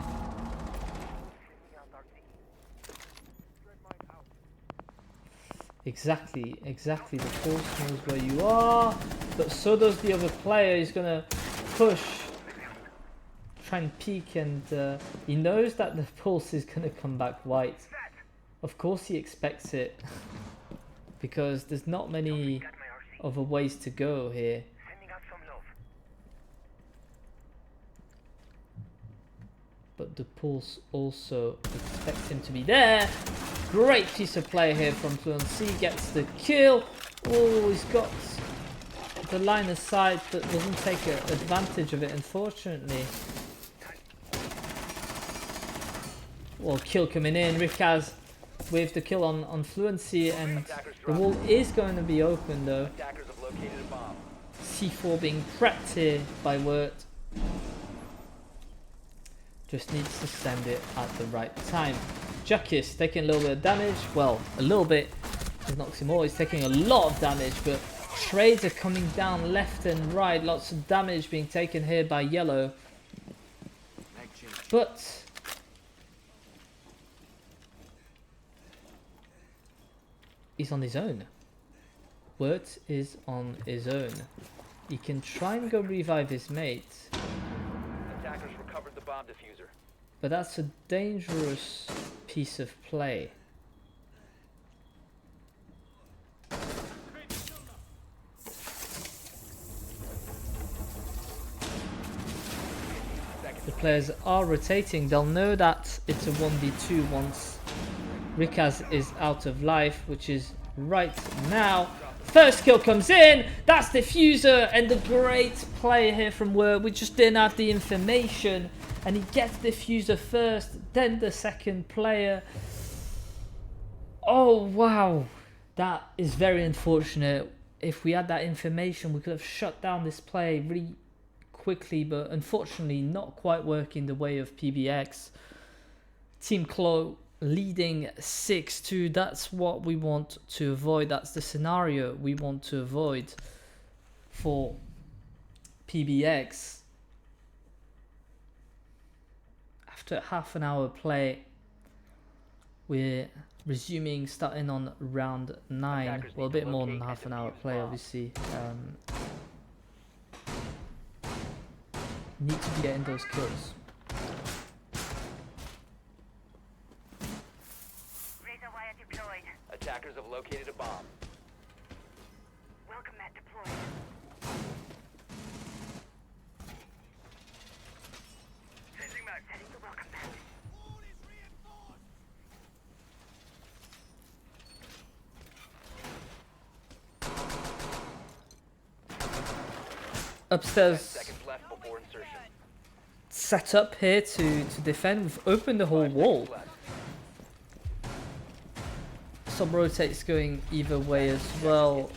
Speaker 2: Exactly. The Pulse knows where you are, but so does the other player. He's gonna push, try and peek, and he knows that the Pulse is gonna come back white. Of course he expects it, because there's not many other ways to go here. But the Pulse also expects him to be there. Great piece of play here from Fluency. Gets the kill. Oh, he's got the line of sight, but doesn't take advantage of it, unfortunately. Well, kill coming in. Rikaz with the kill on Fluency, and the wall is going to be open though.
Speaker 3: Attackers have located a bomb.
Speaker 2: C4 being prepped here by Wirt. Just needs to send it at the right time. Jakis taking a little bit of damage. Well, a little bit. It knocks him all. He's taking a lot of damage, but trades are coming down left and right. Lots of damage being taken here by Yellow. But he's on his own. Wirt is on his own. He can try and go revive his mate.
Speaker 3: Attackers recovered the bomb diffuser.
Speaker 2: But that's a dangerous piece of play. The players are rotating. They'll know that it's a 1v2 once Rikaz is out of life, which is right now. First kill comes in. That's diffuser, and the great play here from Wirt. We just didn't have the information. And he gets diffuser first, then the second player. Oh, wow. That is very unfortunate. If we had that information, we could have shut down this play really quickly, but unfortunately not quite working the way of PBX. Team Clo leading 6-2. That's what we want to avoid. That's the scenario we want to avoid for PBX. After half an hour play, we're resuming, starting on round 9. Well, a bit more than half an hour play, obviously. Need to be getting those kills.
Speaker 4: Razor wire deployed.
Speaker 3: Attackers have located a bomb.
Speaker 4: Welcome mat deployed. Sending mat. Setting the welcome mat.
Speaker 2: Upstairs.
Speaker 3: 10 seconds left before insertion.
Speaker 2: Set up here to defend. We've opened the whole
Speaker 3: 5
Speaker 2: wall.
Speaker 3: seconds left.
Speaker 2: Some rotates going either way as well.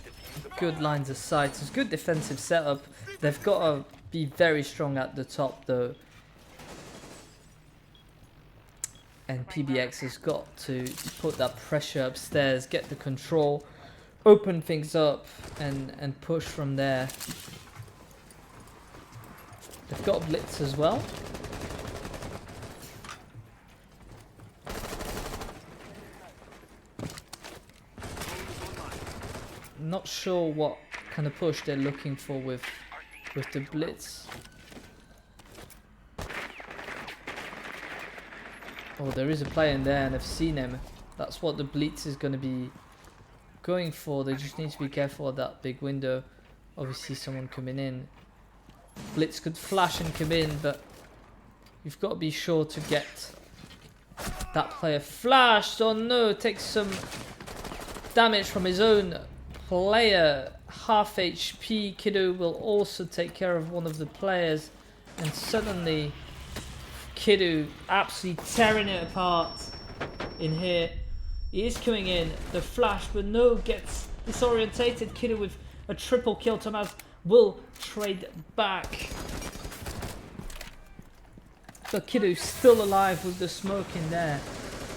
Speaker 2: Good lines of sight. It's a good defensive setup. They've got to be very strong at the top though. And PBX has got to put that pressure upstairs, get the control, open things up, and push from there. They've got blitz as well. Not sure what kind of push they're looking for with the blitz. Oh, there is a player in there, and I've seen him. That's what the blitz is going to be going for. They just need to be careful of that big window. Obviously, someone coming in. Blitz could flash and come in, but you've got to be sure to get that player flashed. Oh no, takes some damage from his own player. Half HP. Kiddo will also take care of one of the players, and suddenly Kiddo absolutely tearing it apart in here. He is coming in, the flash, but no, gets disorientated. Kiddo with a triple kill. Tomaz will trade back. But Kiddo's still alive with the smoke in there,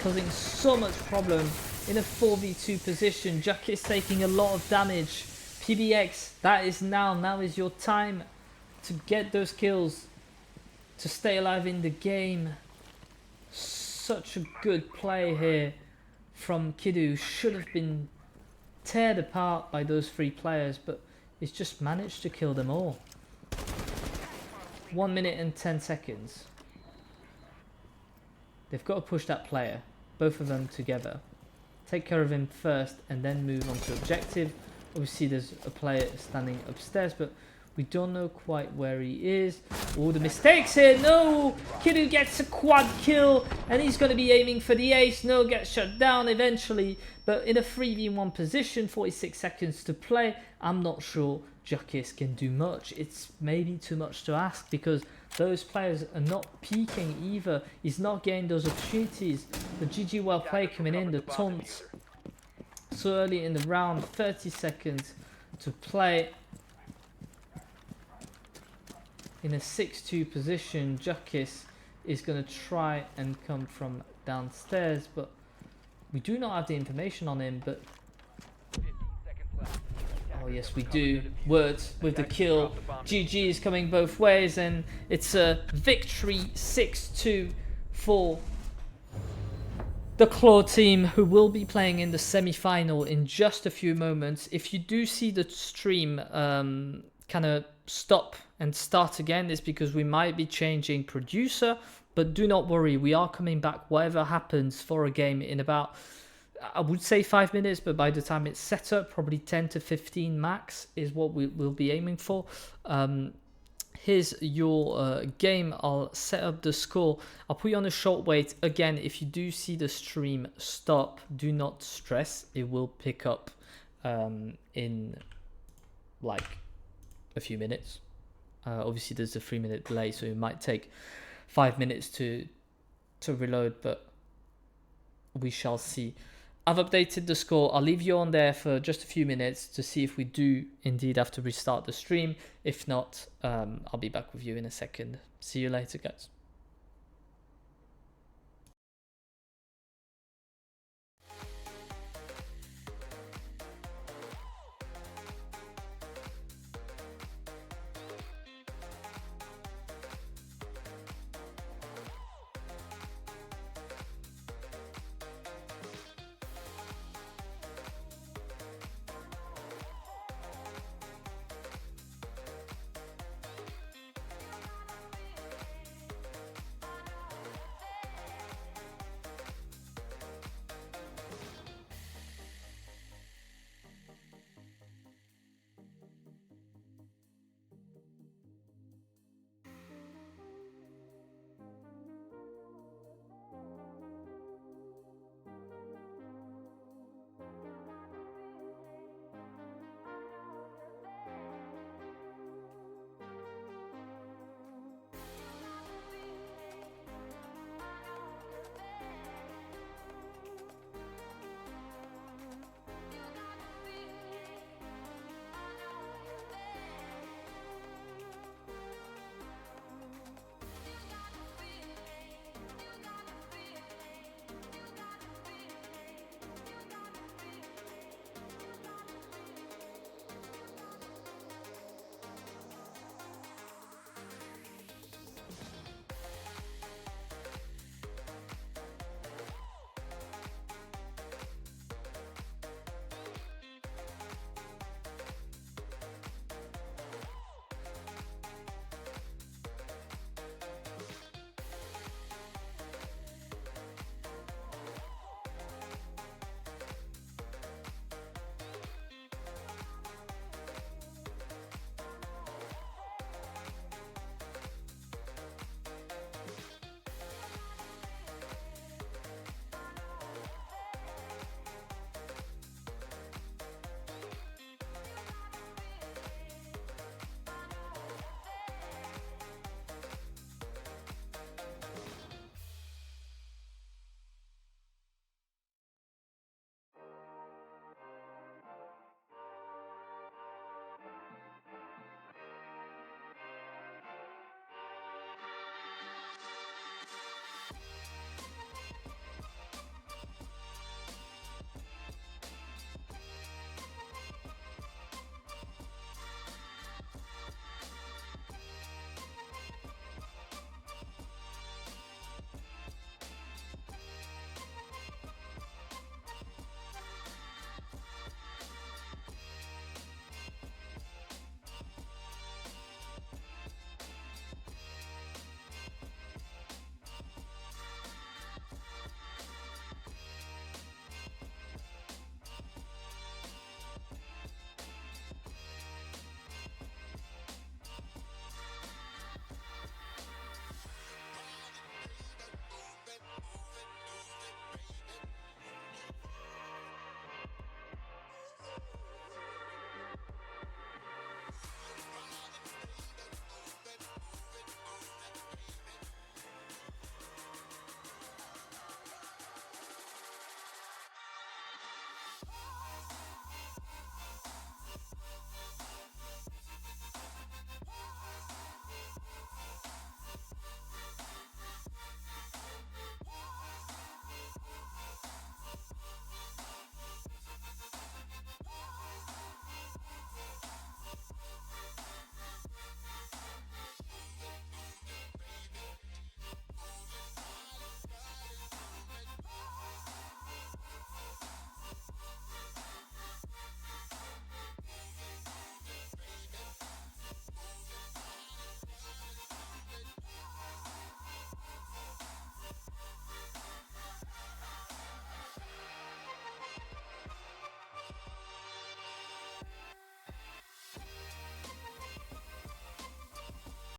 Speaker 2: causing so much problem in a 4v2 position. Jack is taking a lot of damage. PBX, that is now is your time to get those kills, to stay alive in the game. Such a good play here from Kiddo. Should have been teared apart by those 3 players, but he's just managed to kill them all. 1 minute and 10 seconds. They've got to push that player, both of them together. Take care of him first and then move on to objective. Obviously there's a player standing upstairs, but we don't know quite where he is. All the mistakes here. No! Kidu gets a quad kill and he's going to be aiming for the ace. No, gets shut down eventually. But in a 3v1 position, 46 seconds to play, I'm not sure Jukis can do much. It's maybe too much to ask because those players are not peaking either. He's not getting those opportunities. The GG well play coming in, the taunts so early in the round, 30 seconds to play. In a 6-2 position, Jukis is going to try and come from downstairs, but we do not have the information on him. But oh yes, we do. Words with the kill. GG is coming both ways, and it's a victory 6-2 for the Claw team, who will be playing in the semi-final in just a few moments. If you do see the stream kind of stop and start again, it's because we might be changing producer, but do not worry, we are coming back whatever happens for a game in about, I would say 5 minutes, but by the time it's set up, probably 10 to 15 max is what we will be aiming for. Here's your game. I'll set up the score. I'll put you on a short wait. Again, if you do see the stream stop, do not stress. It will pick up in like a few minutes. Obviously, there's a 3-minute delay, so it might take 5 minutes to reload, but we shall see. I've updated the score. I'll leave you on there for just a few minutes to see if we do indeed have to restart the stream. If not, I'll be back with you in a second. See you later, guys.